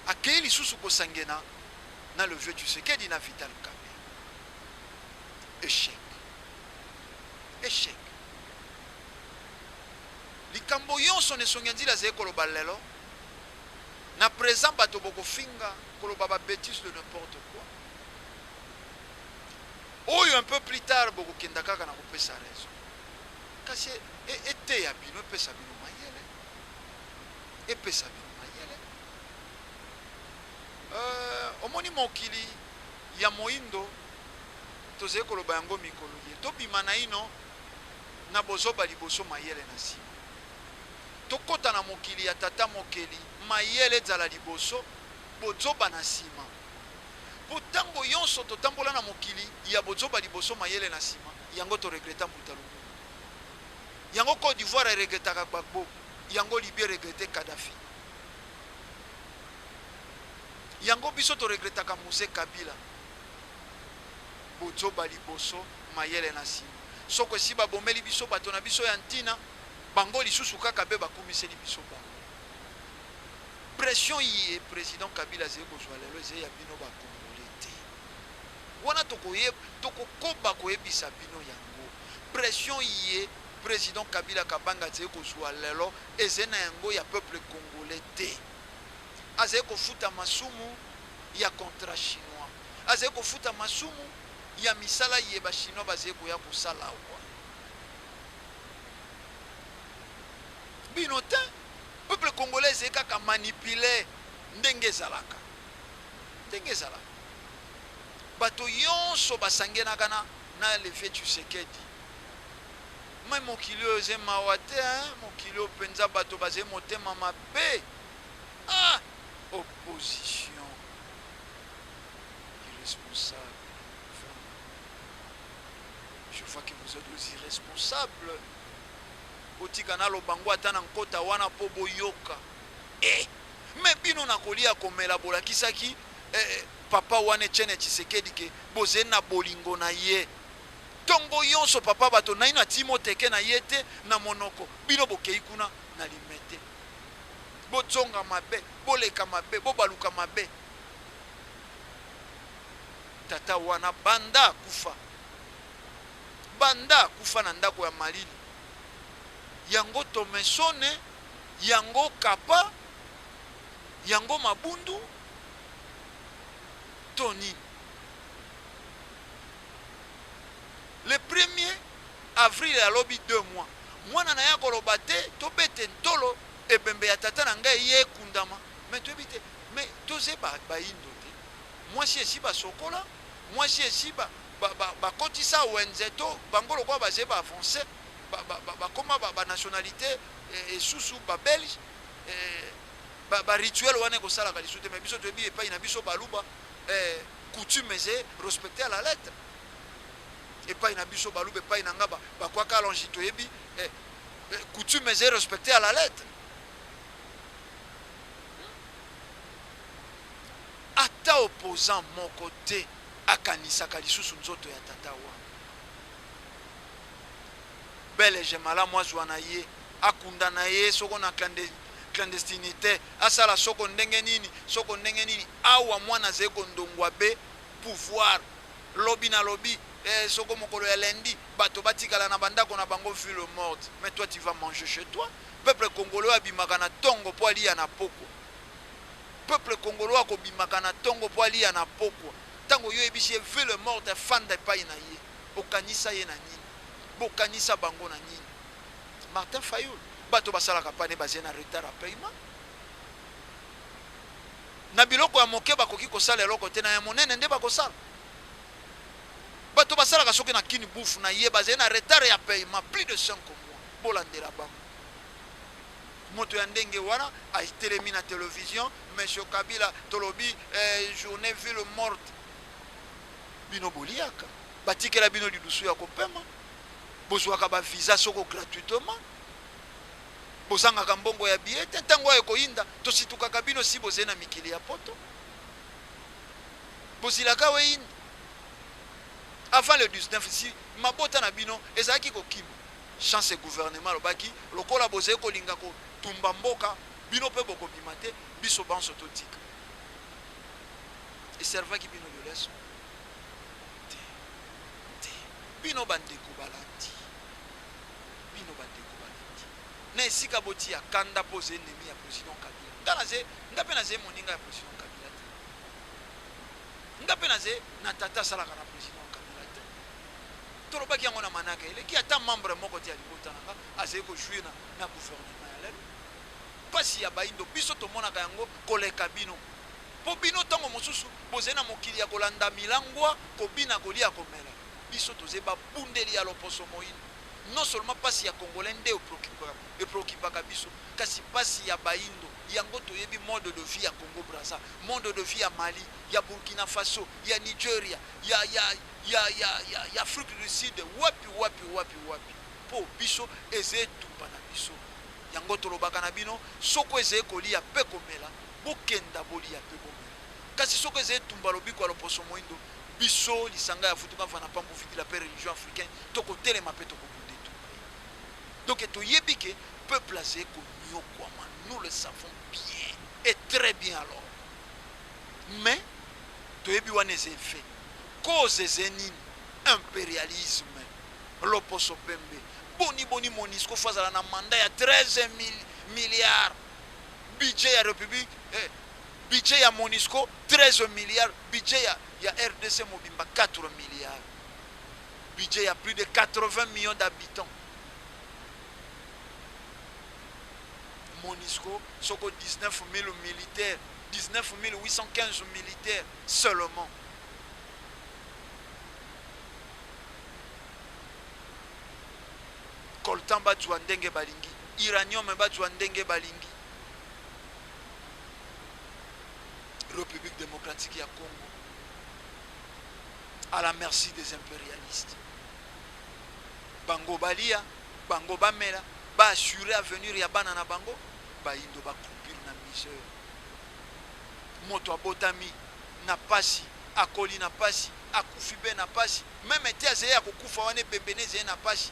akei lisusu kosangena na le vieux Tshisekedi na Vital Kamerhe échec likambo yonso nesongi nzila zali koloba lelo na présent bato bokofinga koloba ba bêtise de n'importe quoi oyo un peu plus tard bokokenda kaka na kopesa raison kasi ete ya bino epesa bino mayele epesa bino mayele. Omoni mokili ya moindo tozali koloba yango mikolo ye tobima na ino na bozoba liboso mayele na nsima. Tokota na mokili ya tata mokeli mayele ezala liboso bozoba na nsima. Po ntango yonso totambola na mokili ya bozoba liboso mayele na nsima yango toregreta mbuta lumu. Yango Côte d'Ivoire regretaka Gbagbo, yango Libye regrete Kadhafi. Yango biso to regretaka Muse Kabila. Bozoba liboso mayele na nsima. Soko si babomeli biso bato na biso ya ntina bango lisusu kaka be bakumiseli biso bango. Pression yi président Kabila zeko kozwa lelo eze ya bino ba Congolais te. Wana tokokoba koyebisa bino yango. Pression yi président Kabila kabanga zeko kozwa lelo eze na yango ya peuple congolais te. Azeko futa masumu ya contrat chinois. Azeko futa masumu ya misala yeba chinois bazeko ya kusala wa. Bino te peuple congolais ezeka manipuler ndenge ezalaka. Ndenge ezalaka. Bato yonso basangenaka na Levier Tshisekedi. Même mokili oyo eze mawa te, mokili oyo mpenza bato baze motema mabe. Ah, opposition irresponsable. Je vois que vous êtes aussi irresponsables. Otikana lobango ata na nkota wana po boyoka. Mais bino na kolia komela bolakisaki papa wane Etienne Tshisekedi ke boze na bolingo na ye. Tongo yonso papa bato na ina Timoteke na yete na monoko. Bino bokei kuna na limete. Botsonga mabe, boleka mabe, bobaluka mabe. Tata wana banda kufa. Banda kufa na ndako ya malili. Yango tomesone, yango kapa, yango mabundu, toni. Le 1er avril à l'obi 2 mois. Moi na ya kolobate, tobete ntolo, ebembe ya tata na ngai ye kundama. Mais tobite, mais toze ba indo te. Moi si esi ba sokola, moi si esi ba kotisa wenzeto, bangolo kwa baze ba avancer. Comment ba nationalité et sous ba belge ba rituel wana ko sala ka lisute mais biso tobi epai na biso baluba coutume eze respecter à la lettre epai na biso baluba epai na ngaba ba kwa ka longito yebi coutume eze respecter à la lettre. Ata opposant mon côté akanisa ka lisusu nzoto ya tata wana bele jemala mwazwa na ye akunda na ye soko na clandestinité asala soko ndenge nini awa mwana zeko ndongwa be pouvoir lobby na lobby soko mokolo ya lendi bato batikala na bandako na bango ville morte. Mais toi tu vas manger chez toi. Peuple congolais abimaka na tongo po alia na poko. Peuple congolais akobimaka na tongo po alia na poko. Tango yo ebishi ville morte fanda epai na ye okanisa ye na nini bokanisa bango na nini. Martin Fayulu bato basala kapane bazé na retard à paiement na biloko ya moke bakoki kosala eloko te na ya monene nde bakosala bato basala ka soki na kini bouffe na ye bazé na retard ya paiement plus de 5 mois bolandela bango moto ya ndenge wana a telemi na télévision monsieur Kabila tolobi journée ville morte bino boliaka batikela bino lidusu ya kopema bozwaka ba visa soko gratuitement bozangaka mbongo ya billet ntango ya koyinda tositukaka bino si boze na mikili ya poto bozilaka weyinda avant le 19 si mabota na bino ezalaki kokima chance gouvernement lobaki lokola boze kolinga kotumba mboka bino pe bokobima te biso banso totika eservaki bino de leso bino bandeko balandi na esika boti ya kanda pose ennemi ya président Kabila ngape na ze moninga ya président Kabila te ngape na ze na tata salaka na président Kabila te tolobaki yango na manaka eleki ata membre moko te ya libota nanga azali kojouir na gouvernement ya lelo pasi ya baindo biso tomonaka yango koleka bino po bino ntango mosusu bozali na mokili ya kolanda milangwa kobina kolia komela biso toze babundeli ya loposo moyindo non seulement pasi ya congolais nde epreokipaka biso kasi pasi ya baindo yango toyebi mode de vie ya Congo Brazza, mode de vie ya Mali, ya Burkina Faso, ya Nigeria, ya Afrique du Sud, wapi po biso eze tumba na biso yango tolobaka na bino soko eze kolia pe komela bokenda bolia pe komela kasi soko eze tumba lobiko loposo moindo biso lisanga ya futuka vana pambo vidi la paix religion africaine toko telema pe toko bunde tout. Donc toyebi ke peuple eze ko nyokwama, nous le savons bien et très bien alors. Mais toyebi wana eze fait cause eze nini impérialisme loposo pembe boni Monisco fazala na mandat ya 13 milliards budget ya République budget ya Monisco 13 milliards budget ya RDC Mobimba 4 milliards budget ya plus de 80 millions d'habitants. Monisco soko 19 000 militaires 19 815 militaires seulement. Coltan batwa ndenge balingi, uranium batwa ndenge balingi. République démocratique ya Congo à la merci des impérialistes. Bango balia, bango bamela, ba assurer avenir ya bana na bango, ba indo ba croupir na misère. Moto abotami na pasi, akoli na pasi, akufi be na pasi, même ete azeye akokufa wane bembene zeye na pasi.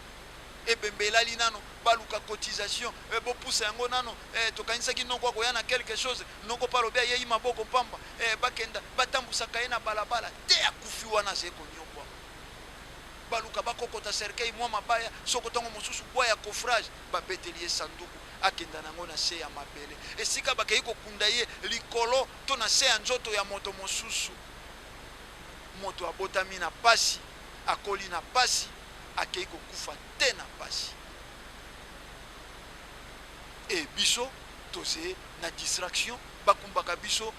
Et bembelali nano baluka cotisation bo poussa yango nano tokanisa ki noko ko yana quelque chose noko palobia yeyi maboko pamba bakenda batambusa kaena balabala te akufi wana zeko nyokwa baluka bakokota cercueil mwa mabaya soko tongo mosusu boya ya coffrage babetelier sanduku akenda nango na se ya mabele esika bakei ko kunda ye likolo to na se ya nzoto ya moto mosusu moto abotami na pasi akoli na pasi akei kokufa te na pasi e biso toze na distraction bakumbaka biso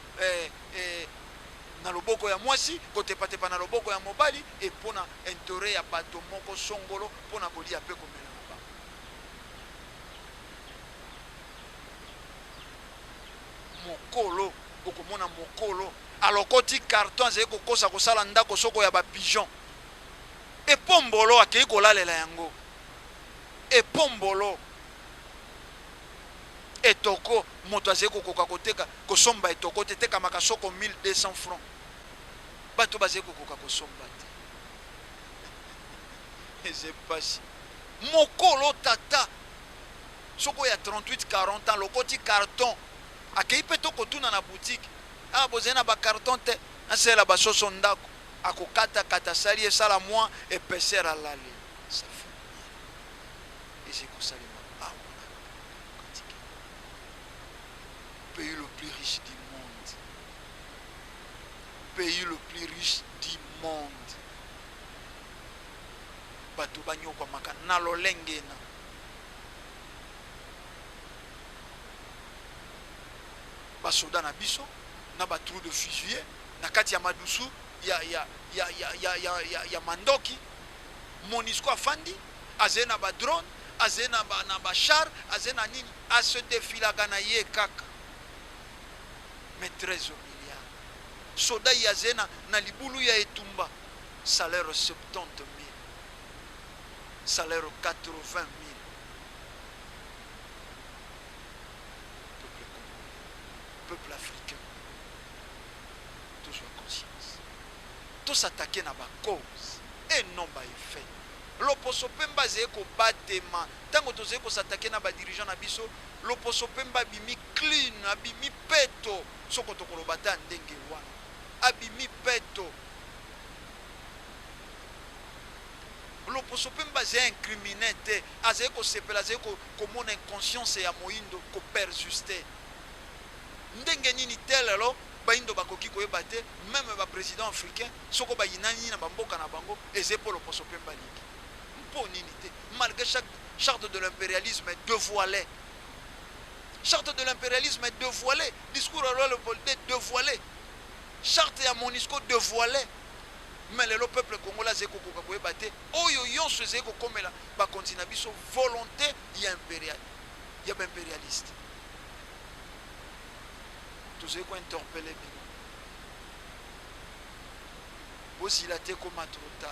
na loboko ya mwasi kotepatepa na loboko ya mobali e pona intérêt ya bato moko songolo pona kolia pe komela na bango. Mokolo okomona mokolo alokoti carton azali kokosa kosala ndako soko ya bapigeon epombolo akei kolalela yango epombolo etoko moto azali kokoka koteka kosomba etoko te tekamaka soko 1200 francs bato bazali kokoka kosomba te eze pasi mokolo tata soko ya 38-40 ans lokoti carton akei pe tokotuna na boutique bozali na bacarton te asala basoso ndako akokata kata sali esala mwa épaisseur à l'aller ça fait et c'est comme ça pays le plus riche du monde, pays le plus riche du monde bato banyokwa maka na lolengena basoda na biso na batrou de fusilier na kati ya madusu ya mandoki Monisco afandi aze na ba drone aze na ba char aze na nini a se défilaka na ye kaka mais 13 milliards soda yaze na libulu ya etumba salaire 70 000 salaire 80 000 peuple africain toujours conscience tous s'attaquer na ba cause et non ba effet loposo pemba zeye ko batema tango tozeye ko s'attaquer na ba dirigeant na biso loposo pemba bimi clean abimi peto soko tokoloba ta ndenge wana abimi peto loposo pemba zeye incriminé te azeye ko sepela zeye ko mona inconscience ya moindo ko persister ndenge nini telelo baindo bakoki koyeba te même ba président africain soko bayinani na bamboka na bango eze po loposo pemba liki mpo nini te malgré chaque charte de l'impérialisme dévoilée Charte de l'impérialisme est dévoilée. Discours à Léopoldé dévoilé. Charte à Monisco dévoilée. Mais le peuple congolais zeko kokakoye bate oyo yonso zeko komela ba continue biso volonté ya impérial ya impérialiste. Tout ce qu'on interpellé bino. Aussi la te comme trop tard.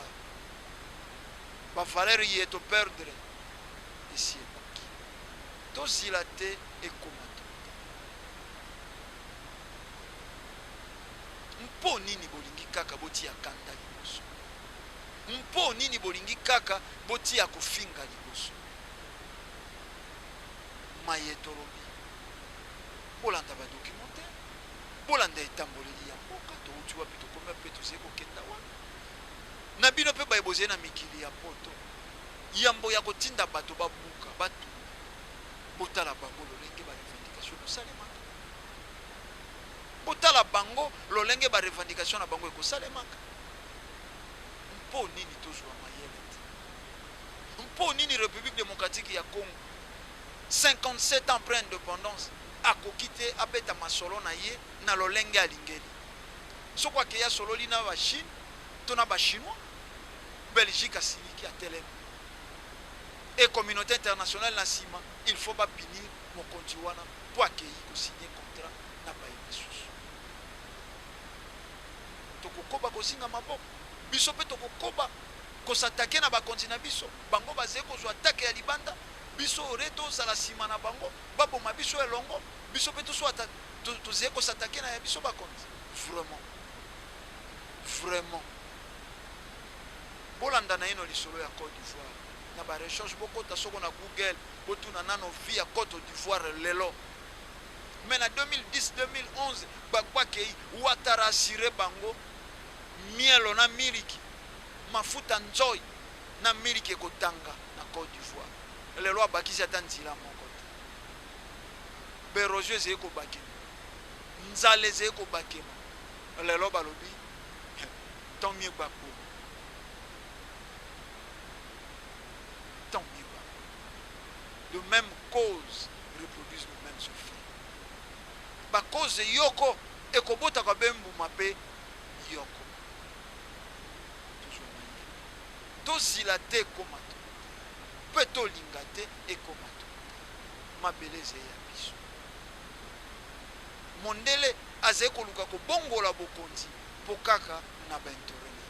Ba valeur y est au perdre ici. Tous il a te et comme mpo nini bolingi kaka boti ya kanda liboso? Mpo nini bolingi kaka boti ya kofinga liboso? Mayetolobi bolanda ba documentaire bolanda etamboleli ya mboka to uti wapi to komia pe to zeko kenda wa na bino pe baeboze na mikili ya poto yambo ya kotinda bato babuka batu botala bango lolenge ba revendication kosalema botala bango lolenge ba revendication na bango ekosalemaka. Mpo nini tozwa mayele mpo nini République démocratique ya Congo 57 ans après indépendance akokite abeta masolo na ye na lolenge alingeli sokwa ke ya sololi na ba Chine to na ba chinois Belgique asiliki a telem et communauté internationale na sima il faut ba punir mokonzi wana po akei ko signer contrat na ba yesusu tokokoba kosinga maboko biso pe tokokoba kosatake na bakonzi na biso bango bazee kozwa atake ya libanda biso reto sala sima na bango baboma biso elongo biso pe tozee kosatake na ya biso bakonzi. Vraiment bolanda na ino lisolo ya Côte d'Ivoire na ba recherche bokota soko na Google botuna nano via Côte d'Ivoire lelo mais na 2010-2011 bakwakei Ouattara assuré bango mielo na miliki mafuta nzoi na miliki ekotanga na Côte d'Ivoire lelo abakisi ata nzila moko te berosio ezali kobakema nzala ezali kobakema lelo balobi tant mieux bako tant mieux bako de même cause reproduisent le même souffle ba cause yoko ekobota kwa bembuma pe yoko tozila te komato pe tolinga te ekomato mabeleze ya biso mondele azali koluka kobongola bokonzi po kaka na baintorene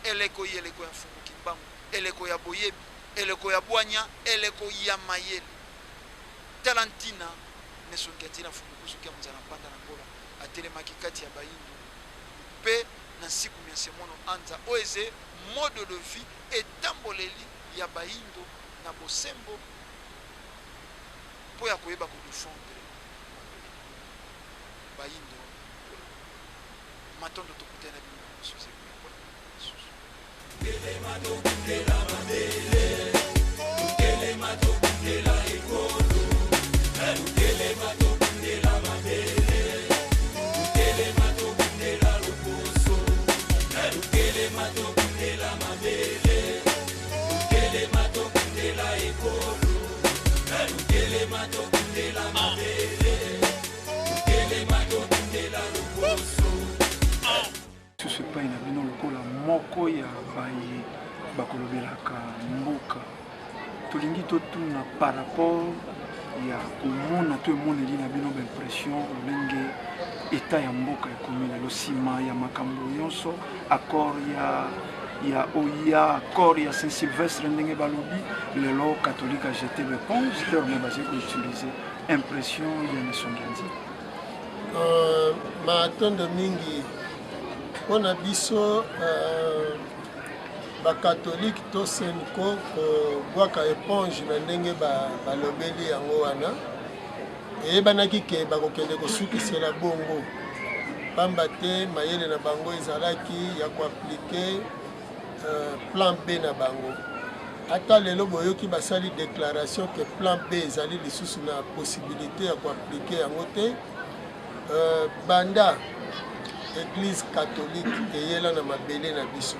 eleko yeleko ya mfumuki mbangu eleko ya boyebi eleko ya bwanya eleko ya mayele talantina nesongi atina fumukusuki ya mzana mpanda na ngola atelemaki kati ya bayindo pe na siku miasemono anza oeze mode de vie etamboleli ya bayindo na bosembo po ya koyeba kodefendre bayindo matondo tokutana bino na mosusu susupai na bino lokola moko ya baye bakolobelaka mboka tolingi totuna par rapport ya komona to emoneli na bino baimpression olenge eta ya mboka ekomi lelo nsima ya makambo nyonso accord ya oya accord ya Saint Sylvestre ndenge balobi lelo catholique a jeté l'éponge terme basé ko utiliser impression ya nesonganzi matondo mingi mpona biso bakatholike to seniko kobwaka éponge na ndenge balobeli yango wana eyebanaki ke bakokende kosukisela bongo pamba te mayele na bango ezalaki ya koaplike plan B na bango ata lelo boyoki basali déclaration ke plan B ezali lisusu na possibilité ya koaplike yango te banda église catholique eyela na mabele na biso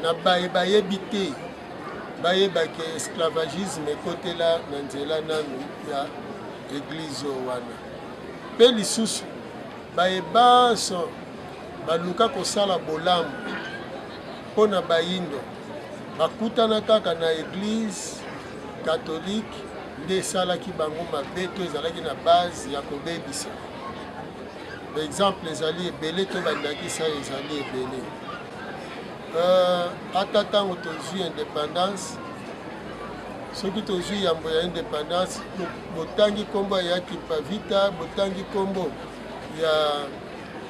na bayebi te bayebaki esclavagisme ekotela na nzela nanu église wana mpe lisusu bayebanso baluka kosala bolamu mpona bayindo bakutana kaka na église catholique nde esalaki bango mabe to ezalaki na base ya kobebisa baexemple ezali ebele to bandakisa ezali ebele ata ntango tozwi indépendance soki tozwi yambo ya indépendance botangi nkombo ya Kipavita, botangi nkombo ya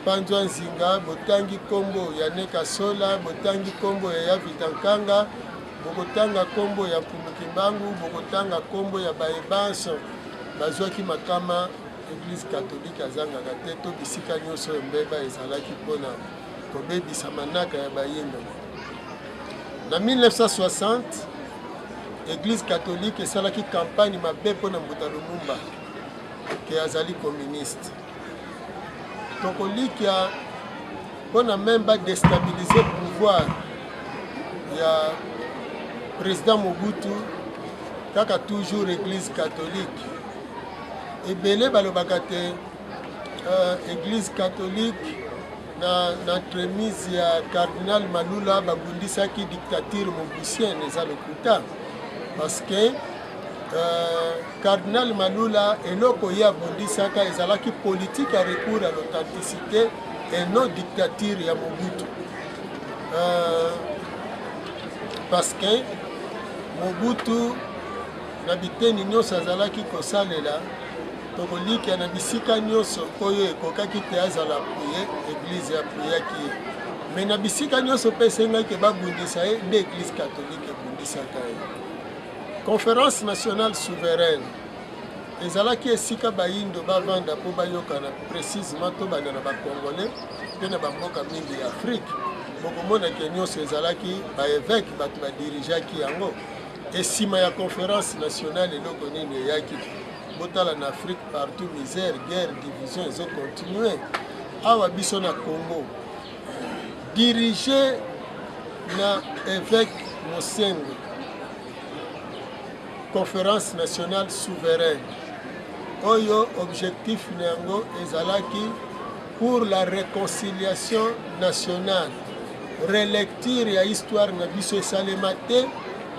Panzwa Nzinga, botangi nkombo ya Nekasola, botangi nkombo ya Yavita Nkanga, bokotanga nkombo ya Mpumukimbangu, bokotanga nkombo ya bayebanso bazwaki makama église catholique azangaka te to bisika nyonso oyo mbeba ezalaki mpona kobebisa manaka ya bayindo. Na 1960 église catholique esalaki campagne mabe mpona Mbuta Lumumba ke azali communiste. Tokolikia mpona même badestabiliser pouvoir ya président Mobutu kaka toujours église catholique. Ebele balobaka te église catholique na entremise ya cardinal Malula babundisaki dictature mobusienne eza lokuta parce que cardinal Malula eloko ye abundisaka ezalaki politique ya recours à l'authenticité et non dictature ya Mobutu parce que Mobutu na biteni nyonso azalaki kosalela tokolikia na bisika nyonso oyo ekokaki te azala priye église apriyaki ye me na bisika nyonso mpe esengaki babundisa ye nde église catholique ebundisaka ye. Conférence nationale souveraine ezalaki esika bayindo bavanda mpo bayokana précisement to banda na bacongolais mpe na bamboka mingi ya afrique bokomonake nyonso ezalaki baévêque bato badirigeaki yango esima ya conférence nationale eloko nini eyaki botala na Afrique partout misère, guerre, division ezo continuer. Awa biso na Congo dirigé na évêque Mosengo conférence nationale souveraine oyo objectif nango ezalaki pour la réconciliation nationale relecture ya histoire na biso esalema te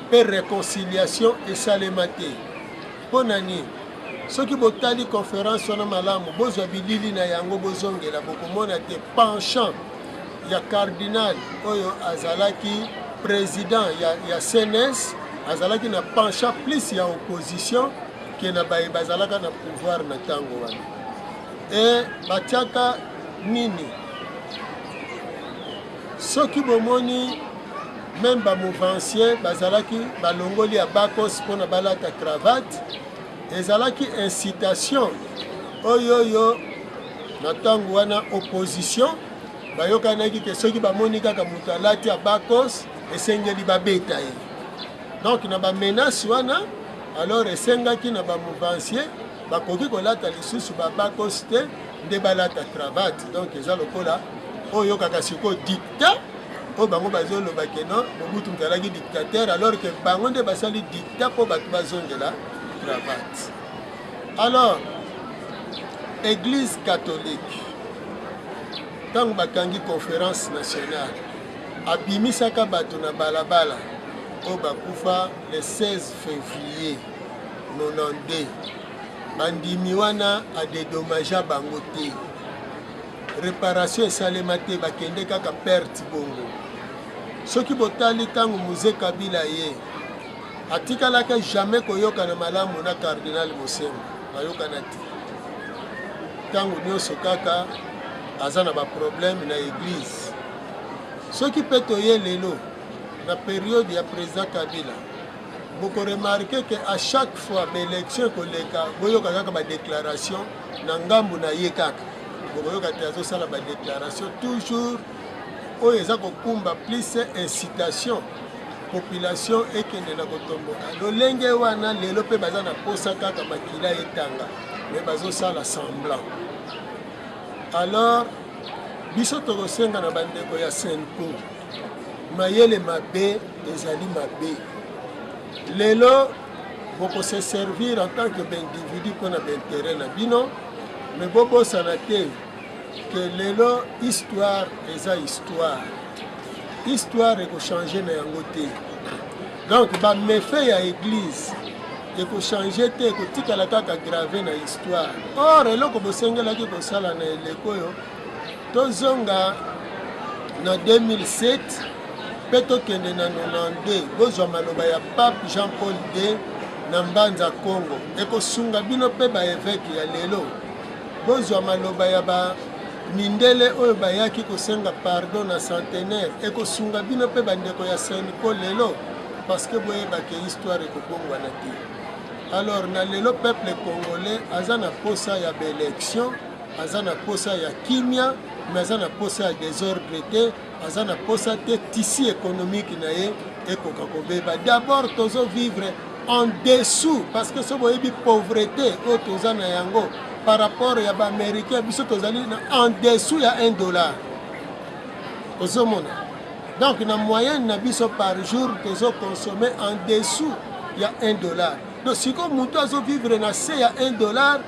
pe réconciliation esalema te mpona nini soki botali conférence wana malamu bozwa bilili na yango bozongela bokomona te penchant ya cardinal oyo azalaki président ya CNS azalaki na penchant plus ya opposition ke na baye bazalaka na pouvoir na ntango wana e batiaka nini soki bomoni même bamouvancier bazalaki balongoli ya bakos mpona balata cravate ezalaki incitation oyoyo na ntango wana opposition bayokanaki ke soki bamoni kaka moto alati ya bakos esengeli babeta ye donc na bamenase wana alors esengaki na bamouvancier bakoki kolata lisusu babakos te nde balata cravate donc eza lokola oyo kaka sikoyo dicta oyo bango bazoloba ke non Mobutu azalaki dictateur alors que bango nde basali dicta mpo bato bazongela cravate. Alors église catholique ntango bakangi conférence nationale abimisaka bato na balabala oyo bakufa le 16 février 92 bandimi wana adedommagea bango te réparation esalema te bakende kaka perte bongo. Soki botali ntango musée Kabila ye atikalaka jamais koyokana malamu na cardinal Mosengo bayokana te ntango nyonso kaka aza na baproblème na église. Soki mpe toye lelo na période ya président Kabila boko remarqué que à chaque fois baélection koleka boyoka kaka badéclaration na ngambu na ye kaka bokoyoka te azosala badéclaration toujours oyo eza kokumba plus incitation population ekende na kotomboka lolenge wana lelo mpe baza na posa kaka makila etanga me bazosala semblant. Alors biso tokosenga na bandeko ya Senko mayele mabe ezali mabe lelo boko se servir en tant que individu pour na intérêt na bino mais bobo sanate que lelo histoire eza histoire eko changer na yango te donc ba méfait ya église eko changer te eko tikala kaka gravé na histoire or eloko bosengelaki kosala na eleko oyo tozonga na 2007 mpe tokende na 92 bozwa maloba ya pape Jean Paul II na Mbanza Congo ekosunga bino mpe baevêke ya lelo bozwa maloba ya bamindele oyo bayaki kosenga pardon na centenaire ekosunga bino mpe bandeko ya Saint-Nico lelo parce que boyebake histoire ekobongwana te alors na lelo peuple congolais aza na posa ya baélection aza na posa ya kimia mais aza na posa ya désordre te aza na posa te tissu économique na ye ekoka kobeba d'abord tozo vivre en dessous parce que so boyebi pauvreté oyo toza na yango par rapport ya baaméricain biso tozali en dessous ya $1 ozomona donc na moyenne na biso par jour tozo consommer en dessous ya $1 donc siko moto azo vivre na se ya $1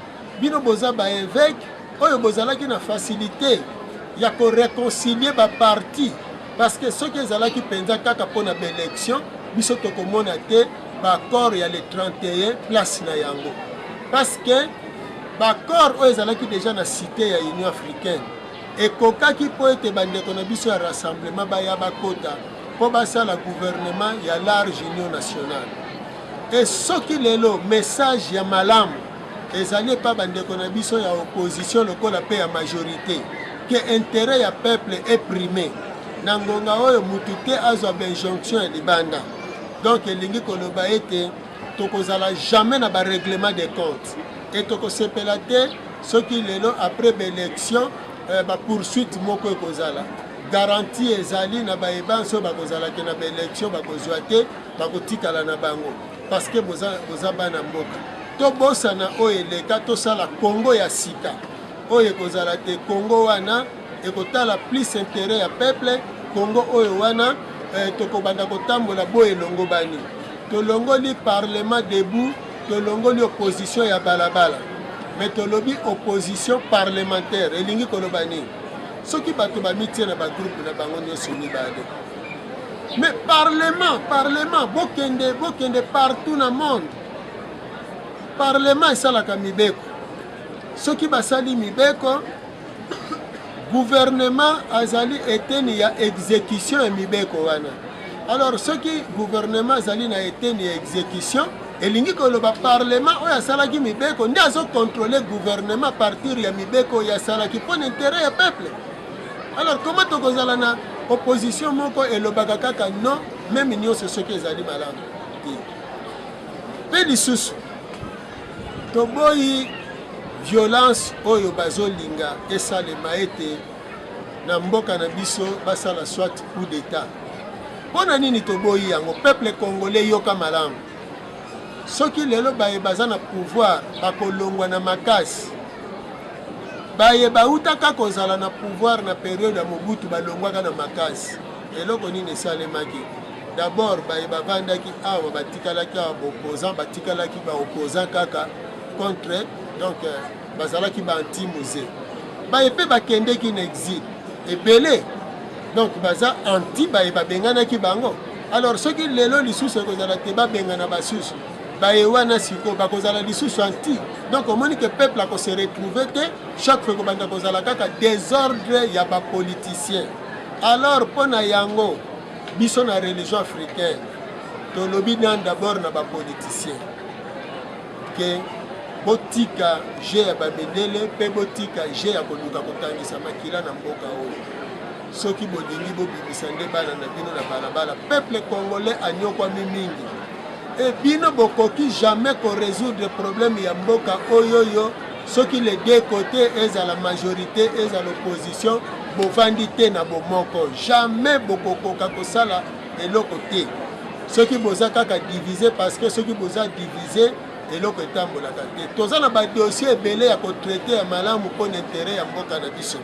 bino boza baévêque oyo bozalaki na facilité ya koréconcilier baparti parce que soki ezalaki mpenza kaka mpona baélection biso tokomona te baccord ya le 31 place na yango parce que baccord oyo ezalaki déjà na cité ya union africaine ekokaki mpo ete bandeko na biso ya rassemblement baya bakota mpo basala gouvernement ya large union nationale e soki lelo message ya malamu ezali epa bandeko na biso ya opposition lokola mpe ya majorité que intérêt ya peuple est primé na ngonga oyo mutu te azwa bainjonction ya libanda donc elingi koloba ete tokozala jamais na barèglement des comptes et tokosepela te soki lelo après baélection bapoursuite moko ekozala garantie ezali na bayebanso bakozalaki na baélection bakozwa te bakotikala na bango parce que boza bana mboka tobosana oyo eleka tosala Congo ya sika oyo ekozala te Congo wana ekotala plus intérêt ya peuple Congo oyo wana tokobanda kotambola boye elongo bani tolongoli parlement debout tolongoli opposition ya balabala mais tolobi opposition parlementaire elingi koloba nini soki bato bamitie na bagroupe na bango nyonso mibale mais parlement bokende partout na monde parlement esalaka mibeko soki basali mibeko gouvernement azali eteni ya exécution ya mibeko wana alors soki gouvernement azali na eteni ya exécution elingi koloba parlement oyo asalaki mibeko nde azocontrôle gouvernement partir ya mibeko oyo asalaki mpo na intérêt ya peuple alors comment tokozala na opposition moko elobaka kaka non meme nyonso soki ezali malamu mpe lisusu toboyi violence oyo bazolinga esalema ete na mboka na biso basala soit coup d'état mpona nini toboyi yango peuple congolais yoka malamu soki lelo baye baza na pouvoir bakolongwa na makasi baye bautaka kozala na pouvoir na période ya Mobutu balongwaka na makasi eloko nini esalemaki d'abord baye bavandaki awa batikalaki awa baopposant batikalaki baopposant kaka contre donc bazalaki baanti-musée baye mpe bakendeki na exil ebele donc baza anti baye babenganaki bango alors soki lelo lisusu ekozala te babengana basusu baye wana siko bakozala lisusu anti donc omoni ke peuple akose retrouve te chaque fois kobanda kozala kaka désordre ya bapoliticien alors mpo na yango biso na religion africaine tolobi nan d'abord na bapoliticien ke botika je ya bamedele mpe botika je ya koluka kotangisa makila na mboka oyo soki bolingi bobimisa nde bana na bino na balabala peuple congolais anyokwami mingi e bino bokoki jamais korésoudre problème ya mboka oyoyo soki les deux côtés ezala majorité ezala opposition bovandi te na bomoko jamais bokokoka kosala eloko te soki boza kaka divisé parce que soki boza divisé eloko etambolaka te toza na badossier ebele ya kotraite ya malamu mpo na intere ya mboka na biso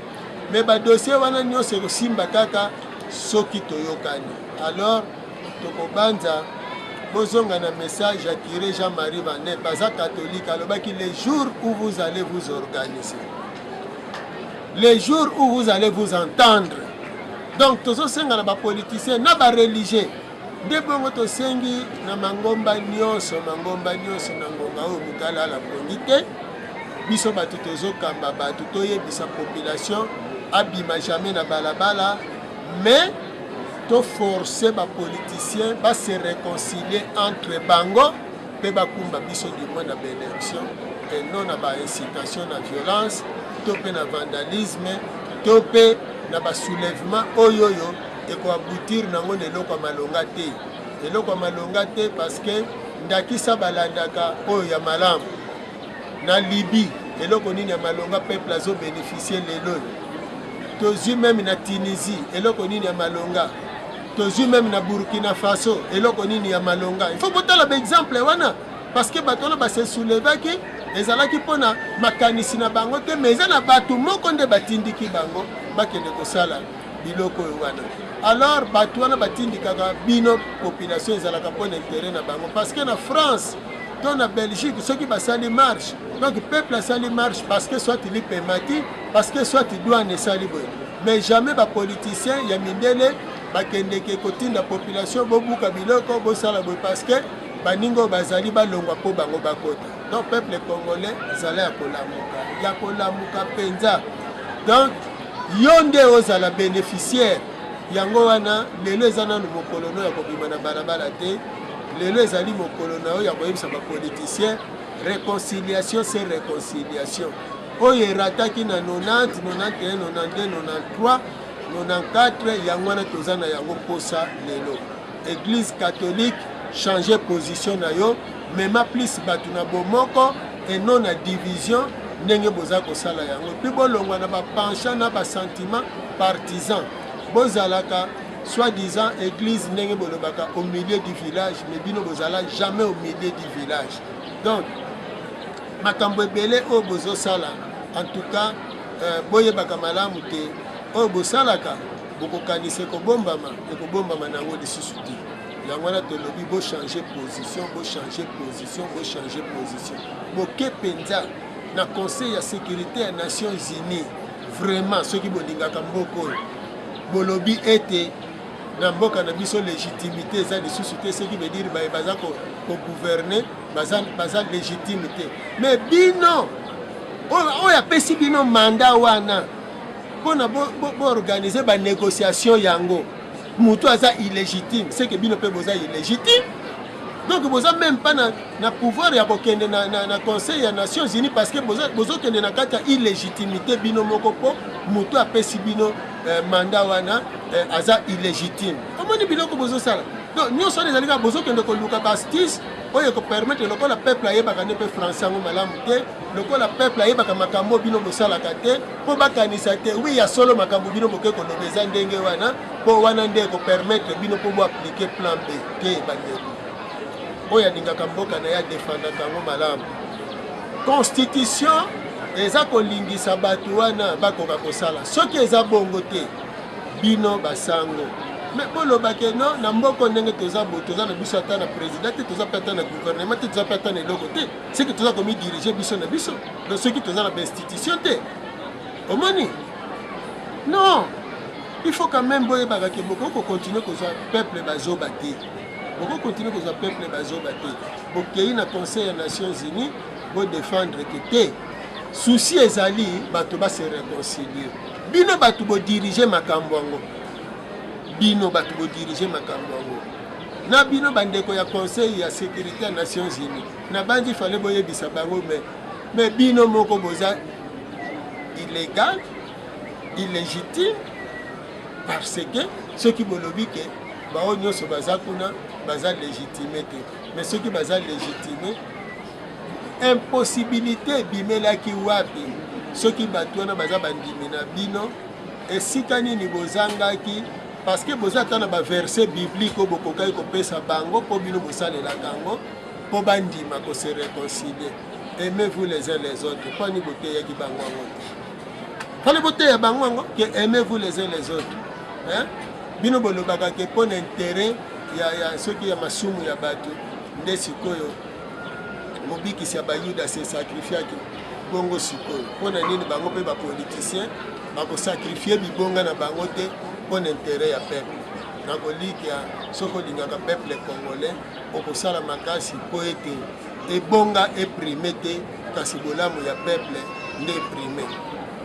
me badossier wana nyonso ekosimba kaka soki toyokani alors tokobanza bozonga na message à Curé Jean-Marie Vanet, baza catholique, alobaki les jours où vous allez vous organiser, les jours où vous allez vous entendre. Donc tozo senga na ba politicien na ba religieux de bongo to sengi na mangomba nyonso na ngonga o mutala la pondite biso batu tozo kamba batu toyebisa population abima jamais na balabala, mais to forcer ba politicien ba se réconcilier entre bango pe ba kumba biso du moins na élection et non na ba incitation na violence, to pe na vandalisme, to pe na ba soulèvement oyoyo et ko aboutir nango eloko malonga te. Eloko malonga te parce que ndakisa balandaka oyo ya malamu na Libye eloko nini ya malonga peuple azo bénéficier lelo. Tozu même na Tunisie eloko nini ya malonga. Tozu même na Burkina Faso eloko nini ya malonga. Il faut botala ba exemple wana parce que batona ba se soulevaki ezalaki pona makanisi na bango te mais eza na batu moko nde batindiki bango bakende kosala biloko wana. Alors batu wana batindikaka bino population ezalaka pona intérêt na bango parce que na France to na Belgique ceux qui basali marche donc peuple asali marche parce que soit il pemati parce que soit il doit ne sali boy mais jamais ba politicien ya mindele bakendeke kotinda population bobuka biloko bosala boy parce que baningo bazali balongwa po bango bakota. Donc peuple congolais zala ya kolamuka penza. Donc yonde ozala bénéficiaire yango wana lelo ezana no mokolono ya kobima na balabala te, lelo ezali mokolono ya koyebisa ba politicien réconciliation c'est réconciliation. Oyo erataki na 90, 91, 92, 93, 94 yango wana tozana yango posa lelo. Église catholique changer position na yo, même plus batu na bomoko et non na division ndenge boza kosala yango. Puis bolongwa na ba penchant na ba sentiment partisan. Bozalaka soi-disant église ndenge bolobaka au milieu du village, mais bino bozala jamais au milieu du village. Donc makambo ebele o bozo sala en tout cas boyebaka malamu te o bosalaka bokokanise kobombama ekobombama nango lisusu te. Yango wana tolobi bo changer position, bo changer position, bo changer position. Boke penza na conseil ya sécurité ya Nations Unies vraiment ceux qui bolingaka mboko bolobi ete na mboka na biso légitimité eza lisusu te, ce qui veut dire baza ko gouverner baza légitimité, mais bino oyo apesi bino mandat wana pona bo organiser ba négociation yango mutu aza illégitime, c'est que bino pe boza illégitime. Donc boza même pas na pouvoir ya kokende na conseil ya Nations Unies parce que bozo kende na kati ya illégitimité bino moko po mutu apesi bino mandat wana aza illégitime. Comment ni biloko bozo sala? Donc nyonso ezali ka bozo kende ko luka justice oyo ko permettre lokola peuple ayebaka ne pe français ngo malamu te, lokola peuple ayebaka makambo bino bosala kate po bakanisa te oui ya solo makambo bino boke ko lobeza ndenge wana po wana nde ko permettre bino po bo appliquer plan B te bandeko. Oya ningaka mboka na ya défendre kango malamu. Constitution eza kolingisa batu wana bakoka kosala soki eza bongo te bino basango. Mais bolobake no na mboko ndenge toza na biso ata na président te toza pata na gouvernement te toza pata na eloko te, c'est que toza komi diriger biso na biso donc soki toza na institution te omoni non, il faut quand même boyebaka ke boko continuer kozwa peuple bazoba te, boko continuer kozwa peuple bazoba te, bokei na conseil ya Nations Unies bo défendre que te souci ezali bato ba se réconcilier bino bato bo diriger makambo yango, bino bato bo diriger makambo yango na bino bandeko ya conseil ya sécurité ya Nations Unies na bandi fallait boyebisa bango mais bino moko boza illégal illégitime parce que ceux qui bolobi ke bao nyonso baza kuna baza légitimé te, mais ceux qui baza légitimé impossibilité bimelaki wapi soki bato wana baza bandimi na bino esika nini bozangaki parce que boza ata na baverset biblique oyo bokokaki kopesa bango mpo bino bosalelaka yango mpo bandima kose réconcilier. Aimez-vous les uns les autres, mpo ani boteyaki bango yango te fale boteya bango yango ke aimez-vous les uns les autres hein? Bino bolobaka ke mpo na intérêt soki ya masumu ya bato nde sikoyo mobikisi ya bayuda se sacrifiaki bongo sikoyo mpona nini bango mpe bapoliticien bakosakrifie bibonga na bango te mpona intere ya peuple nakolikia soki olingaka peuple congolais okosala makasi mpo ete ebonga eprime te kasi bolamu ya peuple nde eprime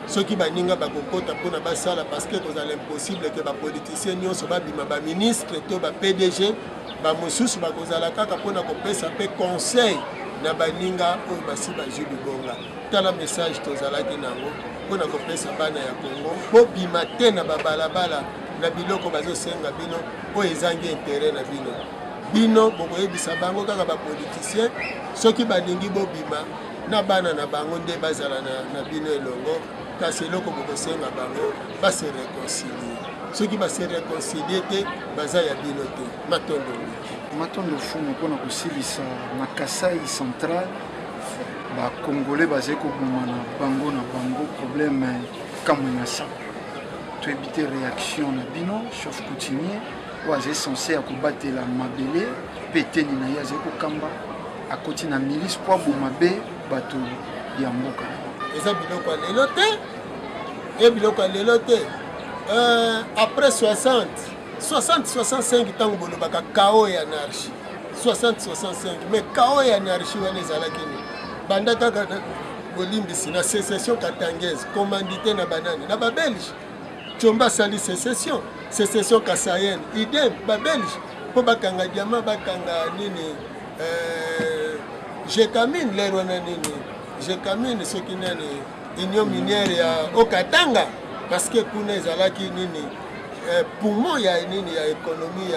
soki baninga bakokota mpona basala parceke kozala impossible ke bapoliticien nyonso babima baministre to bapdg bamosusu bakozala kaka mpona kopesa mpe conseil na baninga oyo basi bazwi libonga tala message tozalaki nango mpona kopesa bana ya Congo bobima te na babalabala na biloko bazosenga bino oyo ezangi intere na bino bokoyebisa bango kaka bapoliticien soki balingi bobima na bana na bango nde bazala na bino elongo kasi eloko bokosenga bango base réconcilie soki base réconcilie te baza ya bino te matondo fumu mpona kosilisa na Kasai central bakongolais bazali koboma na bango problème kamwinasa to éviter réaction na bino chef coutumier oyo azali censé ya kobatela mabele mpe eteni na ye azali kokamba akoti na milice mpo aboma be bato ya mboka eza biloko ya lelo te après 60-65 ntango bolobaka kao ya anarchie 60-65 mais kao ya anarchie wana ezalaki ni banda kaka bolimbisi na sécession katangaise commandité na banani na babelge Tshomba asali sécession kasayenne idem babelge mpo bakanga diama bakanga nini jekamine lero wana nini jekamine soki nani union minière ya okatanga parce que kuna ezalaki nini poumon ya nini ya économie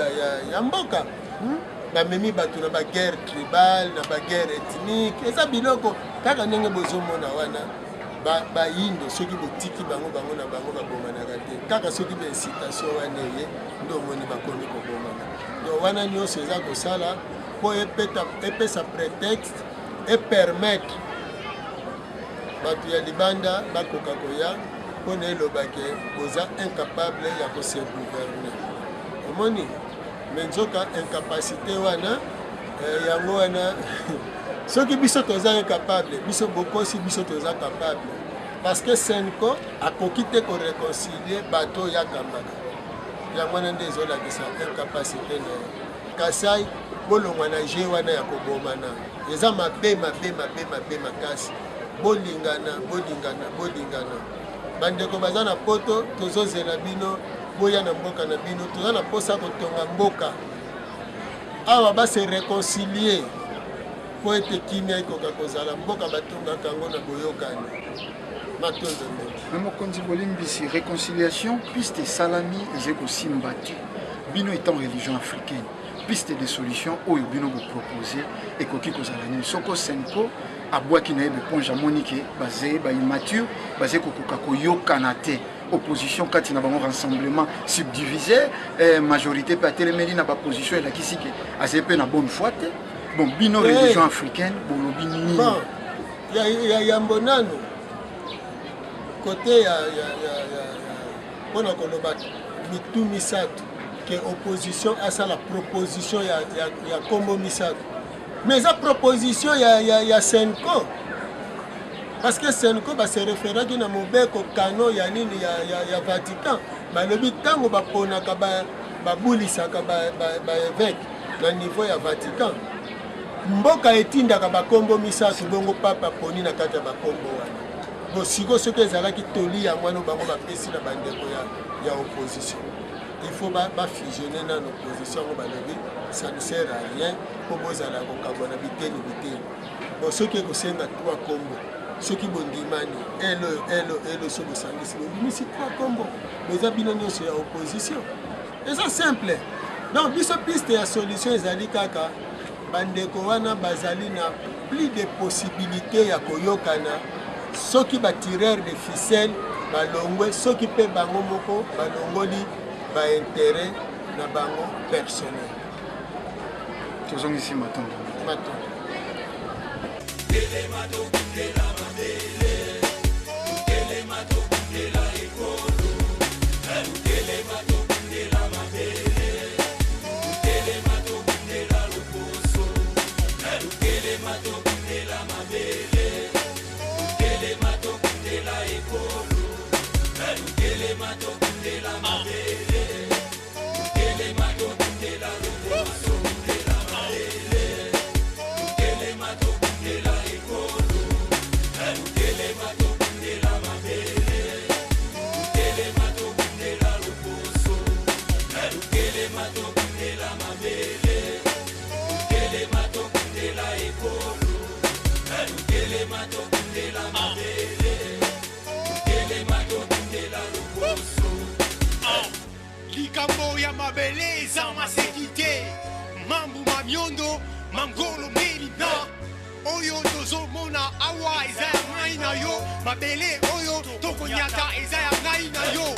ya mboka bamemi bato na baguerre tribale na baguerre ethnique eza biloko kaka ndenge bozomona wana bayindo soki botiki bango na bango babomanaka te kaka soki baincitation wana eye nde omoni bakomi kobomana donc wana nyonso eza kosala mpo epesa prétexte epermettre bato ya libanda bakoka koya mpona elobake boza incapable ya kose gouverner omoni me nzoka incapacité wana yango wana soki biso toza incapable biso bokosi biso toza capable parce que Senko akoki te koréconcilie bato yakambaka yango wana nde ezolakisa incapacité na ye Kasai bolongwa na je wana ya kobomana eza mabe makasi bolingana bandeko baza na poto tozozela bino boya na mboka na bino toza na posa kotonga mboka awa base réconcilier po ete kimia ekoka kozala mboka batongaka yango na boyokani matondo ndenge mokonzi bolimbisi réconciliation piste esalami ezali kosimba te bino étant religion africaine piste de solution oyo bino boproposé ekoki kozala nini soko Senko abwaki na ye beponge amoni ke bazali baimmature bazali kokoka koyokana te opposition kati na bango rassemblement subdivisé majorité mpe atelemeli na baposition elakisi ke azali mpe na bonne foi te bon bino religion africaine bolobi nini ya yambo nano kote ya mpona koloba mitu misato ke opposition asala proposition ya kombo misato mais eza proposition ya Senko parce que Senko base référaki na mobeko kano ya nini ya Vatican balobi ntango baponaka babulisaka baévêque na niveau ya Vatican mboka etindaka bakombo misato bongo papa poni na kati ya bakombo wana bosiko soki ezalaki toli yango wana bango bapesi na bandeko ya opposition il faut bafusionner na opposition yango balobi ça ne sert à rien mpo bozala kokabwa na biteni bon soki ekosenga 3 kombo soki bondimani elo so bosangisi bondimisi 3 kombo boza bino nyonso ya opposition eza simple donc biso piste ya solution ezali kaka bandeko wana bazali na plus de possibilité ya koyokana soki batireur de ficelle balongwe soki mpe bango moko balongoli baintérêt na bango personnel tozongisi matondo Tele likambo ya mabele eza masekite mambu mamiondo mangolo melina oyo tozomona awa eza ya ngai na yo mabele oyo tokonyata eza ya ngai na yo